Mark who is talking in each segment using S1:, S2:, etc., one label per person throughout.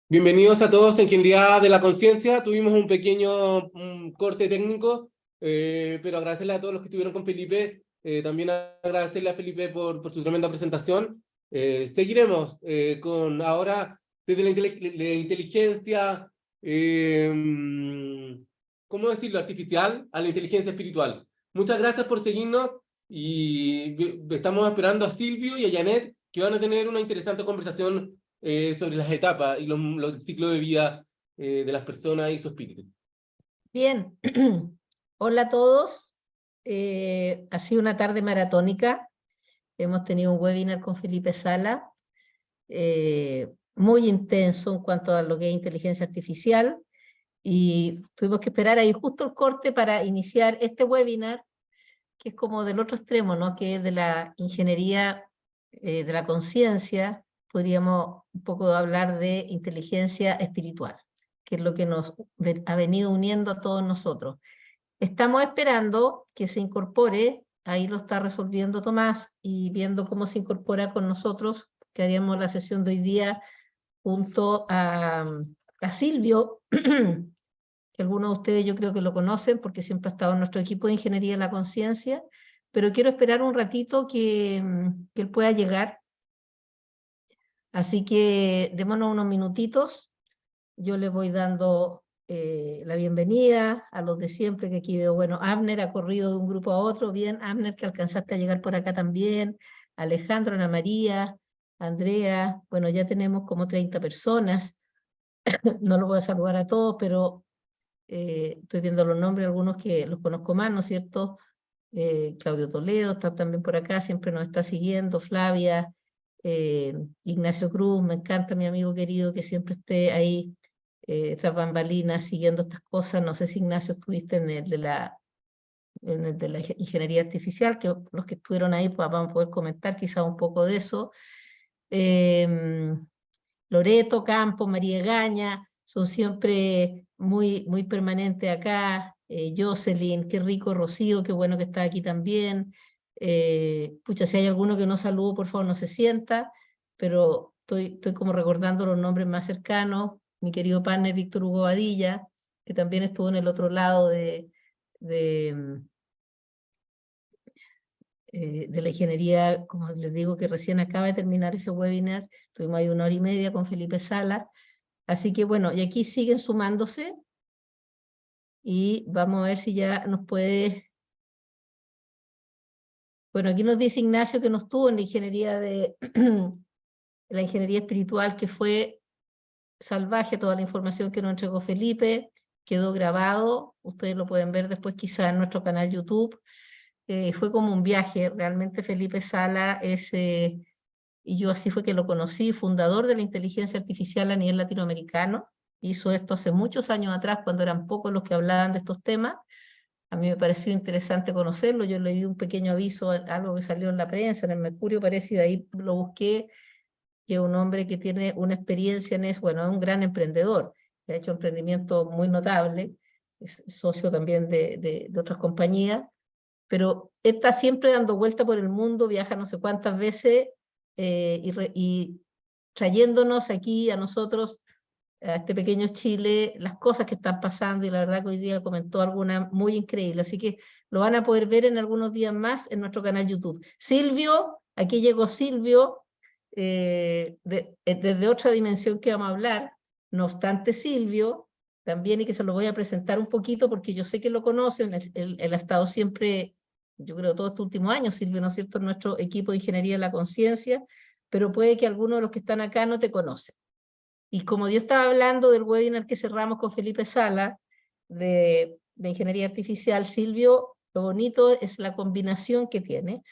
S1: Bienvenidos a todos a Ingeniería de la Conciencia. Tuvimos un pequeño corte técnico, pero agradecerle a todos los que estuvieron con Felipe. También agradecerle a Felipe por su tremenda presentación. Seguiremos con ahora desde la inteligencia, ¿cómo decirlo?, artificial a la inteligencia espiritual. Muchas gracias por seguirnos y estamos esperando a Silvio y a Janet, que van a tener una interesante conversación sobre las etapas y los ciclos de vida de las personas y su espíritu.
S2: Bien, hola a todos. Ha sido una tarde maratónica. Hemos tenido un webinar con Felipe Sala, muy intenso en cuanto a lo que es inteligencia artificial, y tuvimos que esperar ahí justo el corte para iniciar este webinar, que es como del otro extremo, ¿no? Que es de la ingeniería de la conciencia. Podríamos un poco hablar de inteligencia espiritual, que es lo que nos ha venido uniendo a todos nosotros. Estamos esperando que se incorpore, ahí lo está resolviendo Tomás, y viendo cómo se incorpora con nosotros, que haríamos la sesión de hoy día junto a Silvio, que algunos de ustedes yo creo que lo conocen porque siempre ha estado en nuestro equipo de Ingeniería de la Conciencia, pero quiero esperar un ratito que él pueda llegar. Así que démonos unos minutitos, yo le voy dando la bienvenida a los de siempre, que aquí veo, bueno, Abner ha corrido de un grupo a otro, bien, Abner, que alcanzaste a llegar por acá también, Alejandro, Ana María, Andrea, bueno, ya tenemos como 30 personas, no los voy a saludar a todos, pero estoy viendo los nombres, algunos que los conozco más, ¿no es cierto? Claudio Toledo está también por acá, siempre nos está siguiendo, Flavia, Ignacio Cruz, me encanta mi amigo querido que siempre esté ahí tras bambalinas siguiendo estas cosas. No sé si Ignacio estuviste en el de la ingeniería artificial, que los que estuvieron ahí pues, van a poder comentar quizá un poco de eso. Loreto, Campos, María Gaña, son siempre muy permanentes acá. Jocelyn, qué rico, Rocío, qué bueno que está aquí también. Pucha, si hay alguno que no saludo, por favor, no se sienta, pero estoy como recordando los nombres más cercanos. Mi querido partner Víctor Hugo Badilla, que también estuvo en el otro lado de, de la ingeniería, como les digo, que recién acaba de terminar ese webinar. Tuvimos ahí 1 hora y media con Felipe Sala. Así que bueno, y aquí siguen sumándose y vamos a ver si ya nos puede... Bueno, aquí nos dice Ignacio que no estuvo en la ingeniería la ingeniería espiritual, que fue salvaje toda la información que nos entregó Felipe, quedó grabado, ustedes lo pueden ver después quizá en nuestro canal YouTube. Fue como un viaje, realmente Felipe Sala es... y yo así fue que lo conocí, fundador de la inteligencia artificial a nivel latinoamericano. Hizo esto hace muchos años atrás, cuando eran pocos los que hablaban de estos temas. A mí me pareció interesante conocerlo, yo leí un pequeño aviso, algo que salió en la prensa, en el Mercurio parece, y de ahí lo busqué, que es un hombre que tiene una experiencia en eso, bueno, es un gran emprendedor, que ha hecho emprendimientos muy notables, es socio también de otras compañías, pero está siempre dando vuelta por el mundo, viaja no sé cuántas veces, y trayéndonos aquí a nosotros, a este pequeño Chile, las cosas que están pasando, y la verdad que hoy día comentó alguna muy increíble, así que lo van a poder ver en algunos días más en nuestro canal YouTube. Silvio, aquí llegó Silvio, desde otra dimensión que vamos a hablar, no obstante Silvio, también, y que se lo voy a presentar un poquito porque yo sé que lo conocen, él ha estado siempre, yo creo todos estos últimos años, Silvio, ¿no es cierto?, en nuestro equipo de Ingeniería de la Conciencia, pero puede que algunos de los que están acá no te conocen. Y como yo estaba hablando del webinar que cerramos con Felipe Sala, de Ingeniería Artificial, Silvio, lo bonito es la combinación que tiene.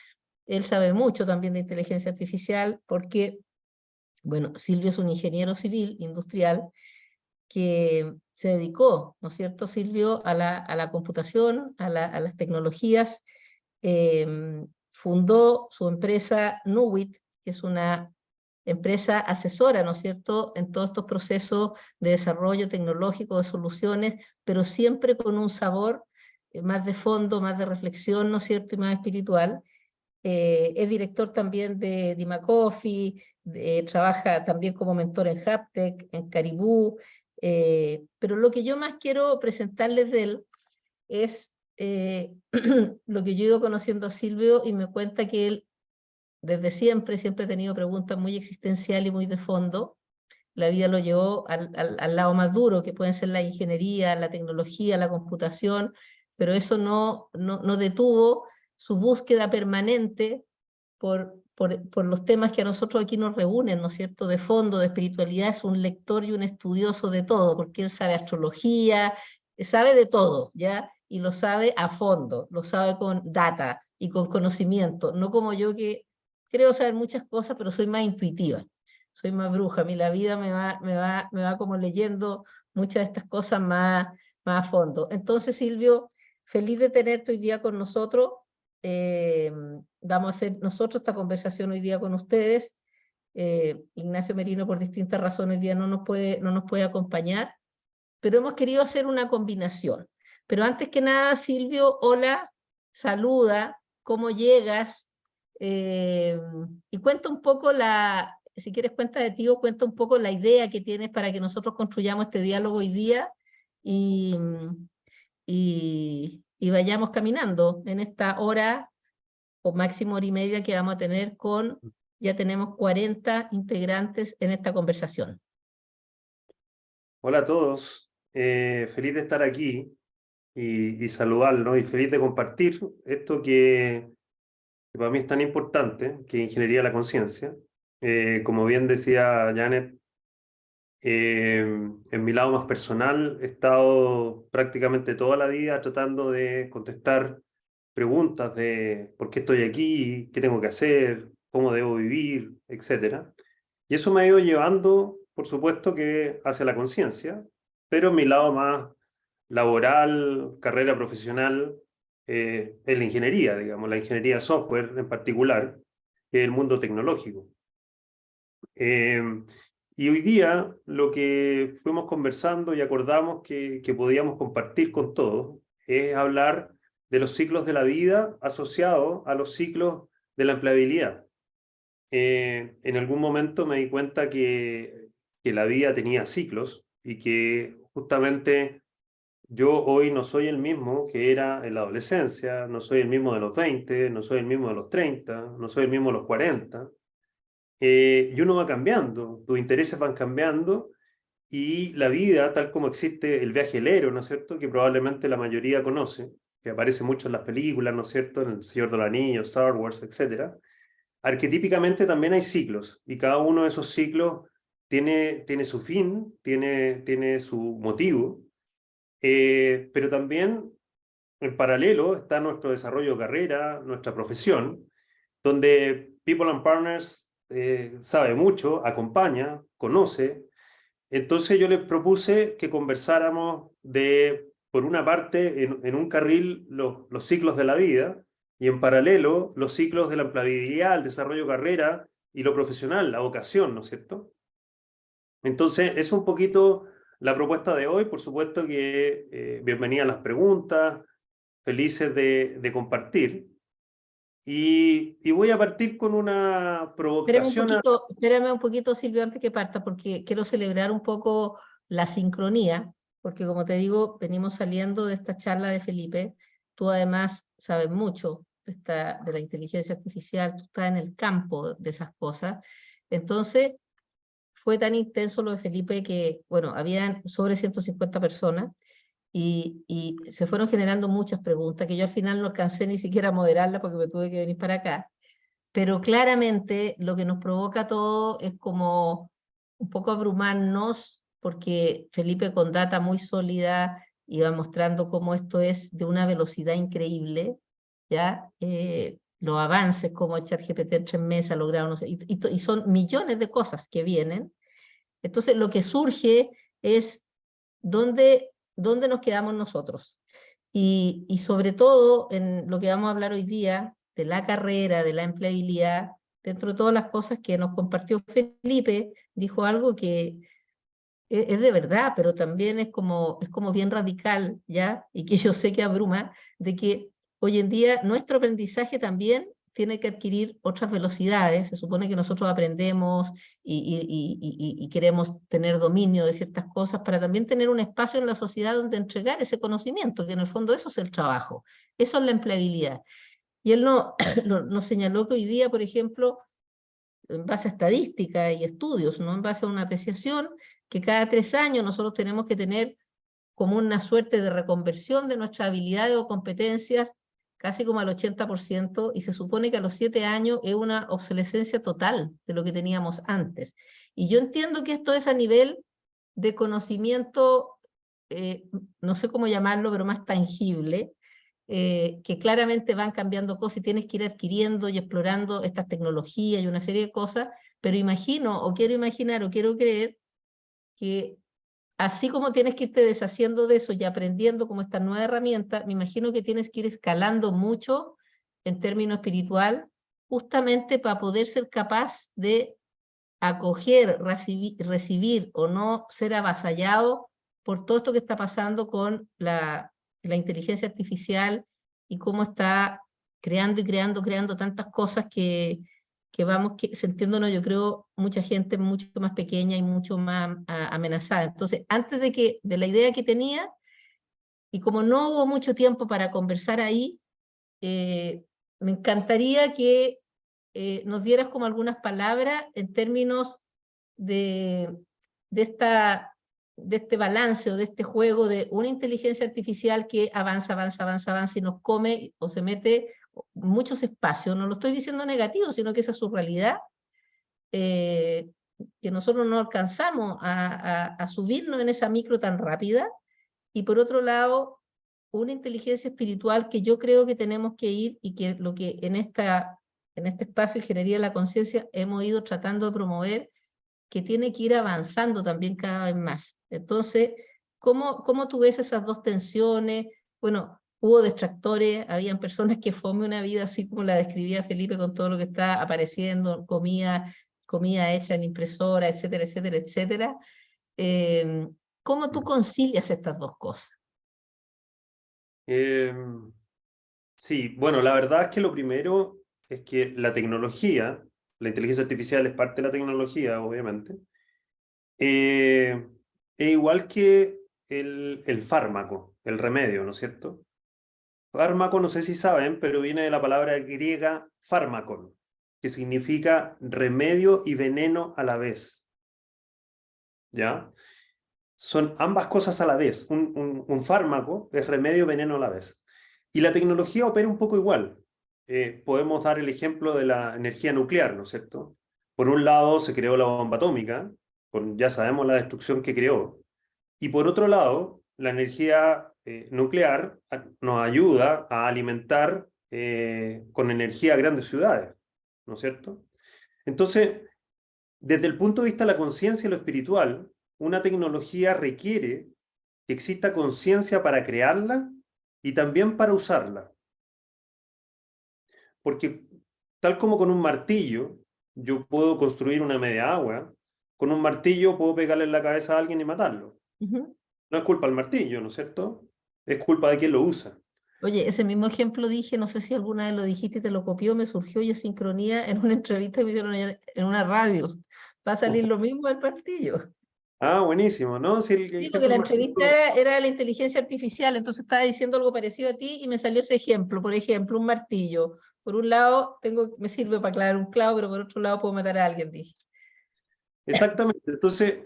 S2: Él sabe mucho también de inteligencia artificial porque, bueno, Silvio es un ingeniero civil, industrial, que se dedicó, ¿no es cierto, Silvio?, a la computación, a las tecnologías. Fundó su empresa Nuwit, que es una empresa asesora, ¿no es cierto?, en todos estos procesos de desarrollo tecnológico, de soluciones, pero siempre con un sabor más de fondo, más de reflexión, ¿no es cierto?, y más espiritual. es director también de Dima Coffee, trabaja también como mentor en Haptech, en Caribú, pero lo que yo más quiero presentarles de él es lo que yo he ido conociendo a Silvio, y me cuenta que él desde siempre ha tenido preguntas muy existenciales y muy de fondo. La vida lo llevó al lado más duro, que pueden ser la ingeniería, la tecnología, la computación, pero eso no detuvo su búsqueda permanente por los temas que a nosotros aquí nos reúnen, ¿no es cierto?, de fondo, de espiritualidad. Es un lector y un estudioso de todo, porque él sabe astrología, sabe de todo, ¿ya? Y lo sabe a fondo, lo sabe con data y con conocimiento, no como yo, que creo saber muchas cosas, pero soy más intuitiva, soy más bruja. A mí la vida me va como leyendo muchas de estas cosas más a fondo. Entonces, Silvio, feliz de tenerte hoy día con nosotros. Vamos a hacer nosotros esta conversación hoy día con ustedes. Ignacio Merino, por distintas razones, hoy día no nos puede acompañar, pero hemos querido hacer una combinación. Pero antes que nada, Silvio, hola, saluda, ¿cómo llegas? Y cuenta un poco si quieres cuenta de ti, o cuenta un poco la idea que tienes para que nosotros construyamos este diálogo hoy día, y, y vayamos caminando en esta hora o máximo hora y media que vamos a tener ya tenemos 40 integrantes en esta conversación.
S3: Hola a todos, feliz de estar aquí y saludarlos, y feliz de compartir esto que para mí es tan importante, que es ingeniería de la conciencia. Como bien decía Janet, en mi lado más personal he estado prácticamente toda la vida tratando de contestar preguntas de por qué estoy aquí, qué tengo que hacer, cómo debo vivir, etc. Y eso me ha ido llevando, por supuesto, que hacia la conciencia, pero en mi lado más laboral, carrera profesional, es la ingeniería, digamos, la ingeniería de software en particular, que es el mundo tecnológico. Y hoy día lo que fuimos conversando y acordamos que podíamos compartir con todos es hablar de los ciclos de la vida asociados a los ciclos de la empleabilidad. En algún momento me di cuenta que la vida tenía ciclos, y que justamente yo hoy no soy el mismo que era en la adolescencia, no soy el mismo de los 20, no soy el mismo de los 30, no soy el mismo de los 40. Y uno va cambiando, tus intereses van cambiando, y la vida, tal como existe el viaje del héroe, ¿no es cierto?, que probablemente la mayoría conoce, que aparece mucho en las películas, ¿no es cierto?, en El Señor de los Anillos, Star Wars, etc. Arquetípicamente también hay ciclos, y cada uno de esos ciclos tiene su fin, tiene su motivo, pero también en paralelo está nuestro desarrollo de carrera, nuestra profesión, donde People and Partners sabe mucho, acompaña, conoce. Entonces yo les propuse que conversáramos por una parte, en un carril, los ciclos de la vida, y en paralelo los ciclos de la empleabilidad, el desarrollo de carrera y lo profesional, la vocación, ¿no es cierto? Entonces es un poquito la propuesta de hoy. Por supuesto que bienvenidas las preguntas, felices de compartir. Y voy a partir con una provocación.
S2: Espérame un poquito, Silvio, antes que parta, porque quiero celebrar un poco la sincronía, porque como te digo, venimos saliendo de esta charla de Felipe. Tú además sabes mucho de la inteligencia artificial, tú estás en el campo de esas cosas. Entonces, fue tan intenso lo de Felipe que, bueno, habían sobre 150 personas, y se fueron generando muchas preguntas que yo al final no alcancé ni siquiera a moderarlas porque me tuve que venir para acá. Pero claramente lo que nos provoca todo es como un poco abrumarnos, porque Felipe, con data muy sólida, iba mostrando cómo esto es de una velocidad increíble, ¿ya? Los avances como ChatGPT en 3 meses ha logrado, no sé, y son millones de cosas que vienen. Entonces lo que surge es dónde nos quedamos nosotros. Y sobre todo en lo que vamos a hablar hoy día, de la carrera, de la empleabilidad, dentro de todas las cosas que nos compartió Felipe, dijo algo que es de verdad, pero también es como bien radical, ¿ya? Y que yo sé que abruma, de que hoy en día nuestro aprendizaje también tiene que adquirir otras velocidades. Se supone que nosotros aprendemos y queremos tener dominio de ciertas cosas para también tener un espacio en la sociedad donde entregar ese conocimiento, que en el fondo eso es el trabajo, eso es la empleabilidad. Y él nos señaló que hoy día, por ejemplo, en base a estadística y estudios, no en base a una apreciación, que cada 3 años nosotros tenemos que tener como una suerte de reconversión de nuestras habilidades o competencias, casi como al 80%, y se supone que a los 7 años es una obsolescencia total de lo que teníamos antes. Y yo entiendo que esto es a nivel de conocimiento, no sé cómo llamarlo, pero más tangible, que claramente van cambiando cosas y tienes que ir adquiriendo y explorando estas tecnologías y una serie de cosas, pero imagino, o quiero imaginar, o quiero creer que así como tienes que irte deshaciendo de eso y aprendiendo como esta nueva herramienta, me imagino que tienes que ir escalando mucho en términos espiritual, justamente para poder ser capaz de acoger, recibir o no ser avasallado por todo esto que está pasando con la inteligencia artificial y cómo está creando y creando tantas cosas que vamos sintiéndonos, yo creo, mucha gente mucho más pequeña y mucho más amenazada. Entonces, antes de la idea que tenía, y como no hubo mucho tiempo para conversar ahí, me encantaría que nos dieras como algunas palabras en términos de, de este balance o de este juego de una inteligencia artificial que avanza y nos come o se mete muchos espacios. No lo estoy diciendo negativo, sino que esa es su realidad, que nosotros no alcanzamos a subirnos en esa micro tan rápida. Y por otro lado, una inteligencia espiritual que yo creo que tenemos que ir, y que lo que en este espacio de Ingeniería de la Conciencia hemos ido tratando de promover, que tiene que ir avanzando también cada vez más. Entonces, ¿cómo tú ves esas dos tensiones? Bueno, hubo distractores, habían personas que fome una vida así como la describía Felipe, con todo lo que está apareciendo, comida hecha en impresora, etcétera, etcétera, etcétera. ¿Cómo tú concilias estas dos cosas?
S3: Sí, bueno, la verdad es que lo primero es que la tecnología, la inteligencia artificial es parte de la tecnología, obviamente, es igual que el fármaco, el remedio, ¿no es cierto? Fármaco, no sé si saben, pero viene de la palabra griega fármakon, que significa remedio y veneno a la vez. ¿Ya? Son ambas cosas a la vez. Un fármaco es remedio y veneno a la vez. Y la tecnología opera un poco igual. Podemos dar el ejemplo de la energía nuclear, ¿no es cierto? Por un lado se creó la bomba atómica, ya sabemos la destrucción que creó, y por otro lado, la energía nuclear nos ayuda a alimentar con energía grandes ciudades, ¿no es cierto? Entonces, desde el punto de vista de la conciencia y lo espiritual, una tecnología requiere que exista conciencia para crearla y también para usarla. Porque tal como con un martillo, yo puedo construir una media agua, con un martillo puedo pegarle en la cabeza a alguien y matarlo. No es culpa del martillo, ¿no es cierto? Es culpa de quien lo usa.
S2: Oye, ese mismo ejemplo dije, no sé si alguna vez lo dijiste y te lo copió, me surgió ya sincronía en una entrevista que me hicieron en una radio. Va a salir lo mismo del martillo.
S3: Ah, buenísimo, ¿no? Si el
S2: Sí, porque
S3: ejemplo
S2: la
S3: martillo...
S2: entrevista era de la inteligencia artificial, entonces estaba diciendo algo parecido a ti y me salió ese ejemplo. Por ejemplo, un martillo. Por un lado, me sirve para clavar un clavo, pero por otro lado puedo matar a alguien, dije.
S3: Exactamente. Entonces,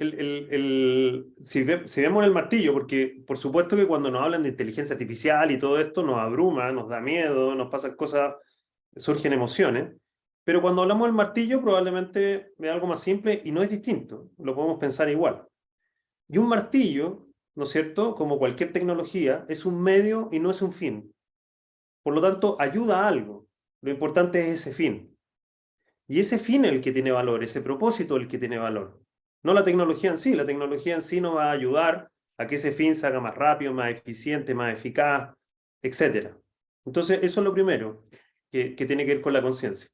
S3: si vemos el martillo, porque por supuesto que cuando nos hablan de inteligencia artificial y todo esto nos abruma, nos da miedo, nos pasan cosas, surgen emociones, pero cuando hablamos del martillo probablemente es algo más simple y no es distinto, lo podemos pensar igual. Y un martillo, ¿no es cierto? Como cualquier tecnología, es un medio y no es un fin. Por lo tanto, ayuda a algo. Lo importante es ese fin. Y ese fin es el que tiene valor, ese propósito es el que tiene valor. No la tecnología en sí. La tecnología en sí nos va a ayudar a que ese fin se haga más rápido, más eficiente, más eficaz, etc. Entonces, eso es lo primero que tiene que ver con la conciencia.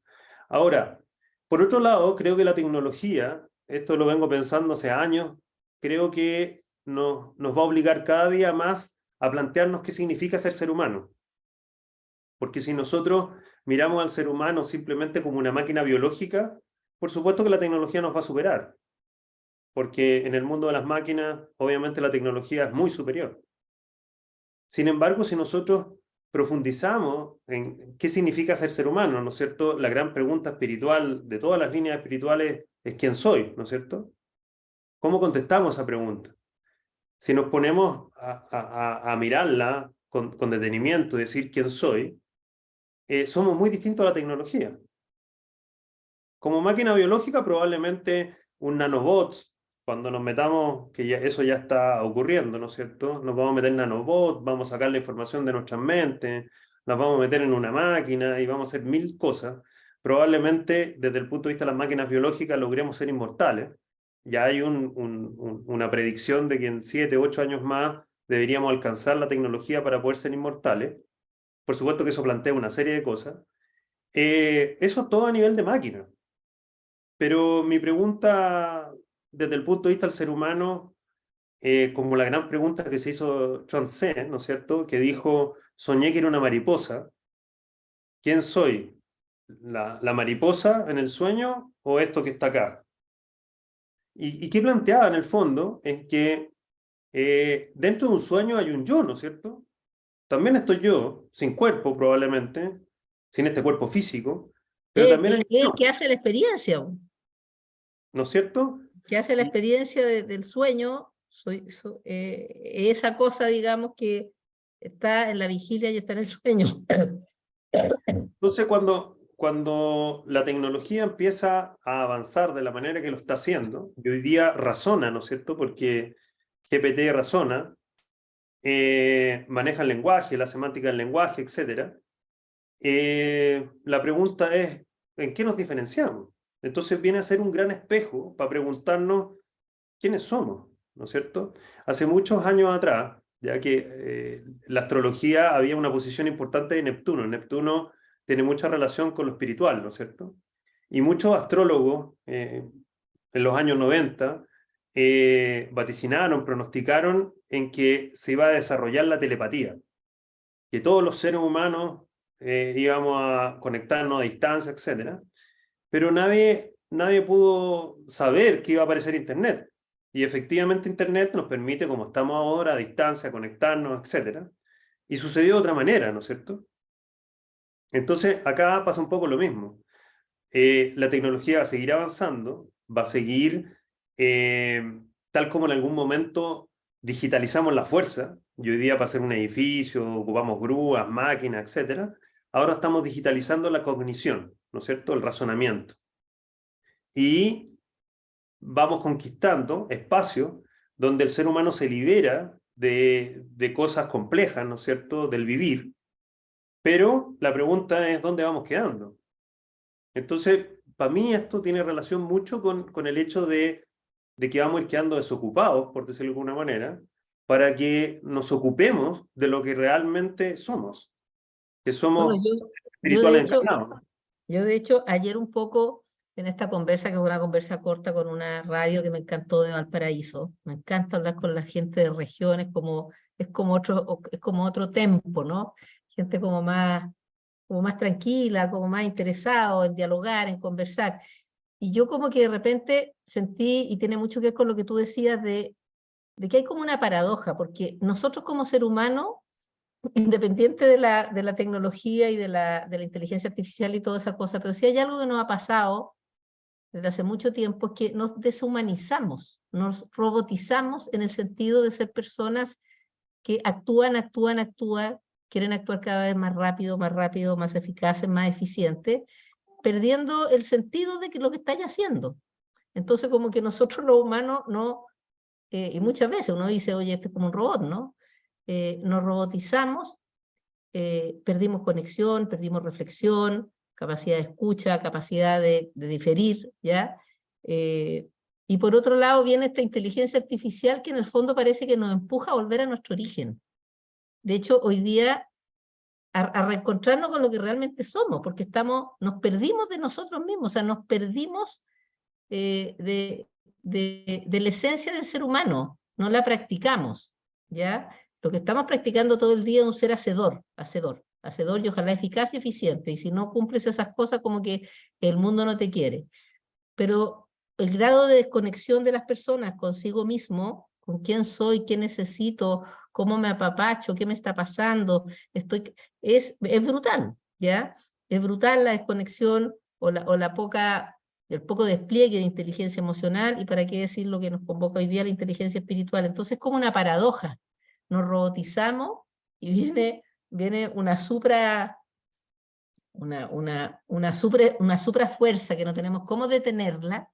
S3: Ahora, por otro lado, creo que la tecnología, esto lo vengo pensando hace años, creo que nos va a obligar cada día más a plantearnos qué significa ser humano. Porque si nosotros miramos al ser humano simplemente como una máquina biológica, por supuesto que la tecnología nos va a superar, porque en el mundo de las máquinas, obviamente la tecnología es muy superior. Sin embargo, si nosotros profundizamos en qué significa ser ser humano, ¿no es cierto? La gran pregunta espiritual de todas las líneas espirituales es ¿quién soy? ¿No es cierto? ¿Cómo contestamos esa pregunta? Si nos ponemos a mirarla con detenimiento y decir quién soy, somos muy distintos a la tecnología. Como máquina biológica, probablemente un nanobot, cuando nos metamos, que ya, eso ya está ocurriendo, ¿no es cierto? Nos vamos a meter en nanobots, vamos a sacar la información de nuestras mentes, nos vamos a meter en una máquina y vamos a hacer mil cosas. Probablemente, desde el punto de vista de las máquinas biológicas, logremos ser inmortales. Ya hay una predicción de que en 7, 8 años más deberíamos alcanzar la tecnología para poder ser inmortales. Por supuesto que eso plantea una serie de cosas. Eso todo a nivel de máquina. Pero mi pregunta, desde el punto de vista del ser humano, como la gran pregunta que se hizo Chuang Tse, ¿no es cierto? Que dijo, soñé que era una mariposa. ¿Quién soy? ¿La mariposa en el sueño o esto que está acá? ¿Y qué planteaba en el fondo? Es que dentro de un sueño hay un yo, ¿no es cierto? También estoy yo, sin cuerpo probablemente, sin este cuerpo físico, pero también hay un yo,
S2: ¿Qué hace la experiencia?
S3: ¿no es cierto?
S2: ¿Qué hace la
S3: Y,
S2: experiencia del sueño? Esa cosa, digamos, que está en la vigilia y está en el sueño.
S3: Entonces, cuando la tecnología empieza a avanzar de la manera que lo está haciendo, y hoy día razona, ¿no es cierto? Porque GPT razona, maneja el lenguaje, la semántica del lenguaje, etc. La pregunta es, ¿en qué nos diferenciamos? Entonces viene a ser un gran espejo para preguntarnos quiénes somos, ¿no es cierto? Hace muchos años atrás, ya que la astrología había una posición importante de Neptuno. Neptuno tiene mucha relación con lo espiritual, ¿no es cierto? Y muchos astrólogos en los años 90 vaticinaron, pronosticaron en que se iba a desarrollar la telepatía, que todos los seres humanos íbamos a conectarnos a distancia, etc. Pero nadie pudo saber que iba a aparecer Internet. Y efectivamente Internet nos permite, como estamos ahora, a distancia, conectarnos, etc. Y sucedió de otra manera, ¿no es cierto? Entonces, acá pasa un poco lo mismo. La tecnología va a seguir avanzando, va a seguir, tal como en algún momento digitalizamos la fuerza, y hoy día para hacer un edificio ocupamos grúas, máquinas, etc. Ahora estamos digitalizando la cognición, ¿no es cierto? El razonamiento. Y vamos conquistando espacios donde el ser humano se libera de cosas complejas, ¿no es cierto?, del vivir, pero la pregunta es ¿dónde vamos quedando? Entonces, para mí esto tiene relación mucho con el hecho de que vamos a ir quedando desocupados, por decirlo de alguna manera, para que nos ocupemos de lo que realmente somos, que
S2: Bueno,
S3: somos
S2: yo de
S3: espirituales
S2: hecho,
S3: encarnados.
S2: ayer un poco en esta conversa, que fue una conversa corta con una radio que me encantó de Valparaíso, me encanta hablar con la gente de regiones, es como otro tempo, ¿no? Gente como más tranquila, como más interesado en dialogar, en conversar. Y yo como que de repente sentí, y tiene mucho que ver con lo que tú decías, de que hay como una paradoja, porque nosotros como ser humano, independiente de la tecnología y de la inteligencia artificial y toda esa cosa, pero si hay algo que nos ha pasado desde hace mucho tiempo es que nos deshumanizamos, nos robotizamos en el sentido de ser personas que actúan, quieren actuar cada vez más rápido, más eficaces, más eficientes, perdiendo el sentido de que lo que estáis haciendo. Entonces, como que nosotros los humanos no, y muchas veces uno dice, oye, este es como un robot, ¿no? Nos robotizamos, perdimos conexión, perdimos reflexión, capacidad de escucha, capacidad de diferir, ¿ya? Y por otro lado viene esta inteligencia artificial que en el fondo parece que nos empuja a volver a nuestro origen. De hecho, hoy día a reencontrarnos con lo que realmente somos, porque nos perdimos de nosotros mismos, o sea, nos perdimos de la esencia del ser humano, no la practicamos, ¿ya? Lo que estamos practicando todo el día es un ser hacedor. hacedor y ojalá eficaz y eficiente. Y si no cumples esas cosas, como que el mundo no te quiere. Pero el grado de desconexión de las personas consigo mismo, con quién soy, qué necesito, cómo me apapacho, qué me está pasando, es brutal, ¿ya? Es brutal la desconexión o el poco despliegue de inteligencia emocional, y para qué decir lo que nos convoca hoy día, la inteligencia espiritual. Entonces es como una paradoja. Nos robotizamos y viene una supra fuerza que no tenemos cómo detenerla,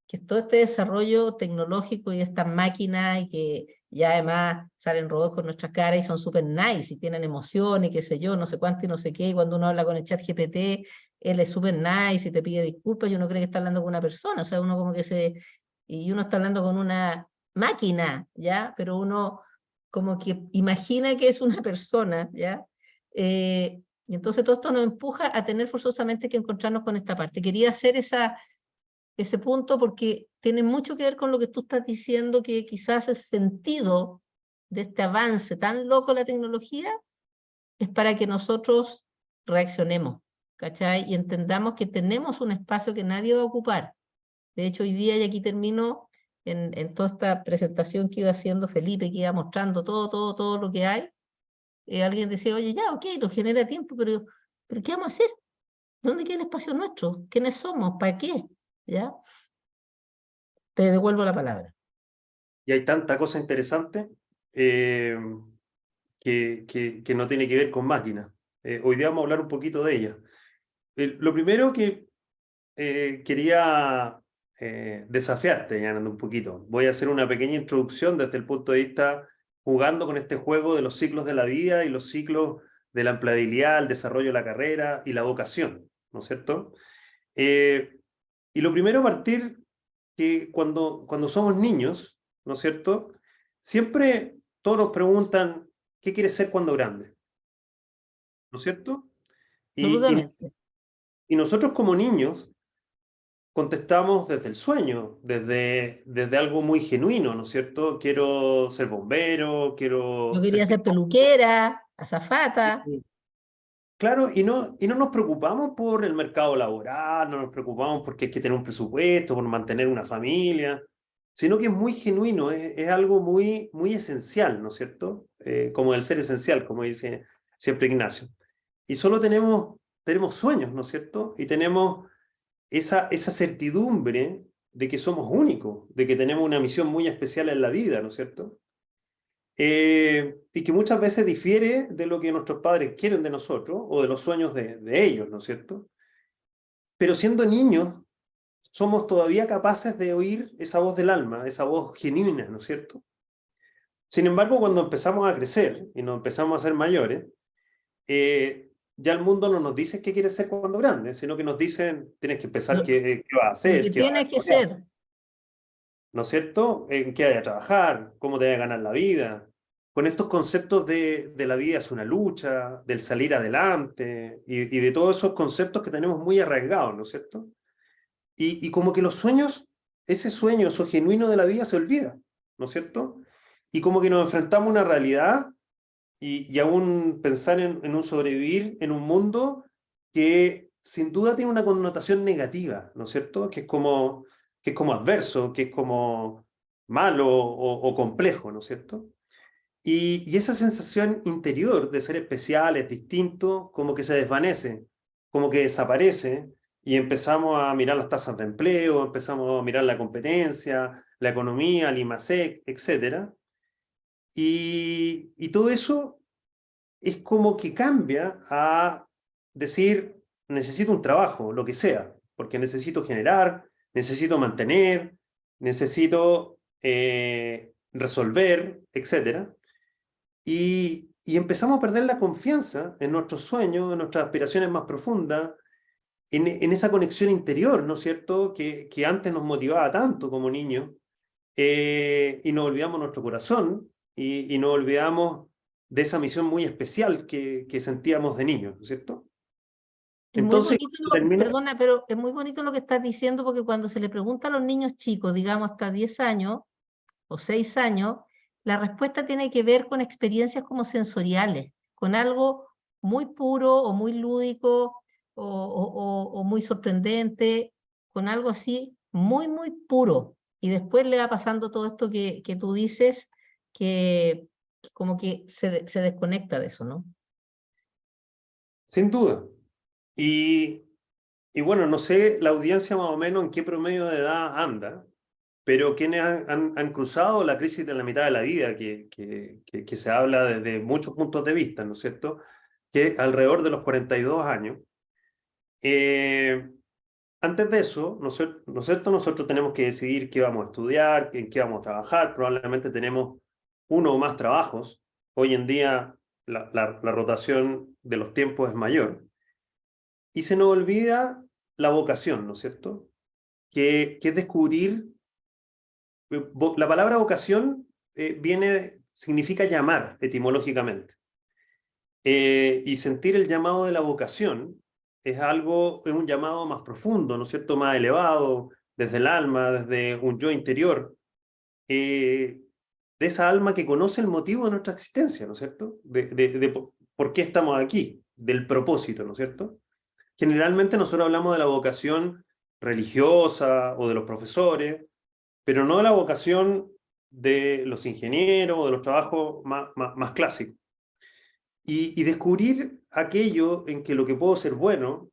S2: que es todo este desarrollo tecnológico y estas máquinas, y que ya además salen robots con nuestra cara y son súper nice, y tienen emociones, y qué sé yo, no sé cuánto y no sé qué, y cuando uno habla con el chat GPT, él es súper nice y te pide disculpas, y uno cree que está hablando con una persona, o sea, uno como que y uno está hablando con una máquina, ¿ya? Pero uno como que imagina que es una persona, ¿ya? Y entonces todo esto nos empuja a tener forzosamente que encontrarnos con esta parte. Quería hacer ese punto porque tiene mucho que ver con lo que tú estás diciendo, que quizás el sentido de este avance tan loco de la tecnología es para que nosotros reaccionemos, ¿cachai? Y entendamos que tenemos un espacio que nadie va a ocupar. De hecho, hoy día, y aquí termino, en toda esta presentación que iba haciendo Felipe, que iba mostrando todo lo que hay, alguien decía, oye, ya, ok, nos genera tiempo, pero ¿qué vamos a hacer? ¿Dónde queda el espacio nuestro? ¿Quiénes somos? ¿Para qué? ¿Ya? Te devuelvo la palabra.
S3: Y hay tanta cosa interesante eh, que no tiene que ver con máquinas. Hoy día vamos a hablar un poquito de ella. Lo primero que quería desafiarte, ganando un poquito. Voy a hacer una pequeña introducción desde el punto de vista jugando con este juego de los ciclos de la vida y los ciclos de la empleabilidad, el desarrollo de la carrera y la vocación, ¿no es cierto? Y lo primero, partir que cuando somos niños, ¿no es cierto? Siempre todos nos preguntan, ¿qué quieres ser cuando grande? ¿No es cierto? Y, y,
S2: Absolutamente.
S3: y nosotros como niños contestamos desde el sueño, desde algo muy genuino, ¿no es cierto? Quiero ser bombero,
S2: Yo
S3: quiero ser
S2: quería ser
S3: piloto.
S2: peluquera, azafata.
S3: Claro, y no nos preocupamos por el mercado laboral, no nos preocupamos porque hay que tener un presupuesto, por mantener una familia, sino que es muy genuino, es algo muy esencial, ¿no es cierto? Como el ser esencial, como dice siempre Ignacio. Y solo tenemos sueños, ¿no es cierto? Y tenemos esa certidumbre de que somos únicos, de que tenemos una misión muy especial en la vida, ¿no es cierto? Y que muchas veces difiere de lo que nuestros padres quieren de nosotros o de los sueños de ellos, ¿no es cierto? Pero siendo niños, somos todavía capaces de oír esa voz del alma, esa voz genuina, ¿no es cierto? Sin embargo, cuando empezamos a crecer y nos empezamos a ser mayores, ya el mundo no nos dice qué quieres ser cuando grande, sino que nos dicen, tienes que pensar
S2: Lo,
S3: qué vas a
S2: lo
S3: hacer,
S2: que
S3: qué vas a
S2: tienes que
S3: estudiar,
S2: ser.
S3: ¿no es cierto? En qué vaya a trabajar, cómo te vaya a ganar la vida. Con estos conceptos de la vida es una lucha, del salir adelante y de todos esos conceptos que tenemos muy arraigados, ¿no es cierto? Y como que los sueños, ese sueño, eso genuino de la vida se olvida, ¿no es cierto? Y como que nos enfrentamos a una realidad y aún pensar en un sobrevivir en un mundo que sin duda tiene una connotación negativa, ¿no es cierto? Que es como adverso, que es como malo o complejo, ¿no es cierto? Y esa sensación interior de ser especiales, distintos, como que se desvanece, como que desaparece, y empezamos a mirar las tasas de empleo, empezamos a mirar la competencia, la economía, el IMASEC, etc. Y todo eso es como que cambia a decir, necesito un trabajo, lo que sea, porque necesito generar, necesito mantener, necesito resolver, etc. Y empezamos a perder la confianza en nuestros sueños, en nuestras aspiraciones más profundas, en esa conexión interior, ¿no es cierto?, que antes nos motivaba tanto como niños, y nos olvidamos nuestro corazón y nos olvidamos de esa misión muy especial que sentíamos de niños, ¿no es cierto?
S2: Es muy
S3: Entonces,
S2: bonito,
S3: cuando termina,
S2: perdona, pero es muy bonito lo que estás diciendo, porque cuando se le pregunta a los niños chicos, digamos hasta 10 años o 6 años, la respuesta tiene que ver con experiencias como sensoriales, con algo muy puro o muy lúdico o muy sorprendente, con algo así muy, muy puro. Y después le va pasando todo esto que tú dices, que como que se desconecta de eso, ¿no?
S3: Sin duda. Y bueno, no sé la audiencia más o menos en qué promedio de edad anda, pero quienes han cruzado la crisis de la mitad de la vida, que se habla desde muchos puntos de vista, ¿no es cierto? Que alrededor de los 42 años, eh, antes de eso, ¿no es cierto? Nosotros tenemos que decidir qué vamos a estudiar, en qué vamos a trabajar, probablemente tenemos uno o más trabajos. Hoy en día la rotación de los tiempos es mayor. Y se nos olvida la vocación, ¿no es cierto? Que es descubrir, la palabra vocación significa llamar etimológicamente. Y sentir el llamado de la vocación es un llamado más profundo, ¿no es cierto? Más elevado, desde el alma, desde un yo interior, de esa alma que conoce el motivo de nuestra existencia, ¿no es cierto? De por qué estamos aquí, del propósito, ¿no es cierto? Generalmente nosotros hablamos de la vocación religiosa o de los profesores, pero no de la vocación de los ingenieros o de los trabajos más clásicos. Y descubrir aquello en que lo que puedo ser bueno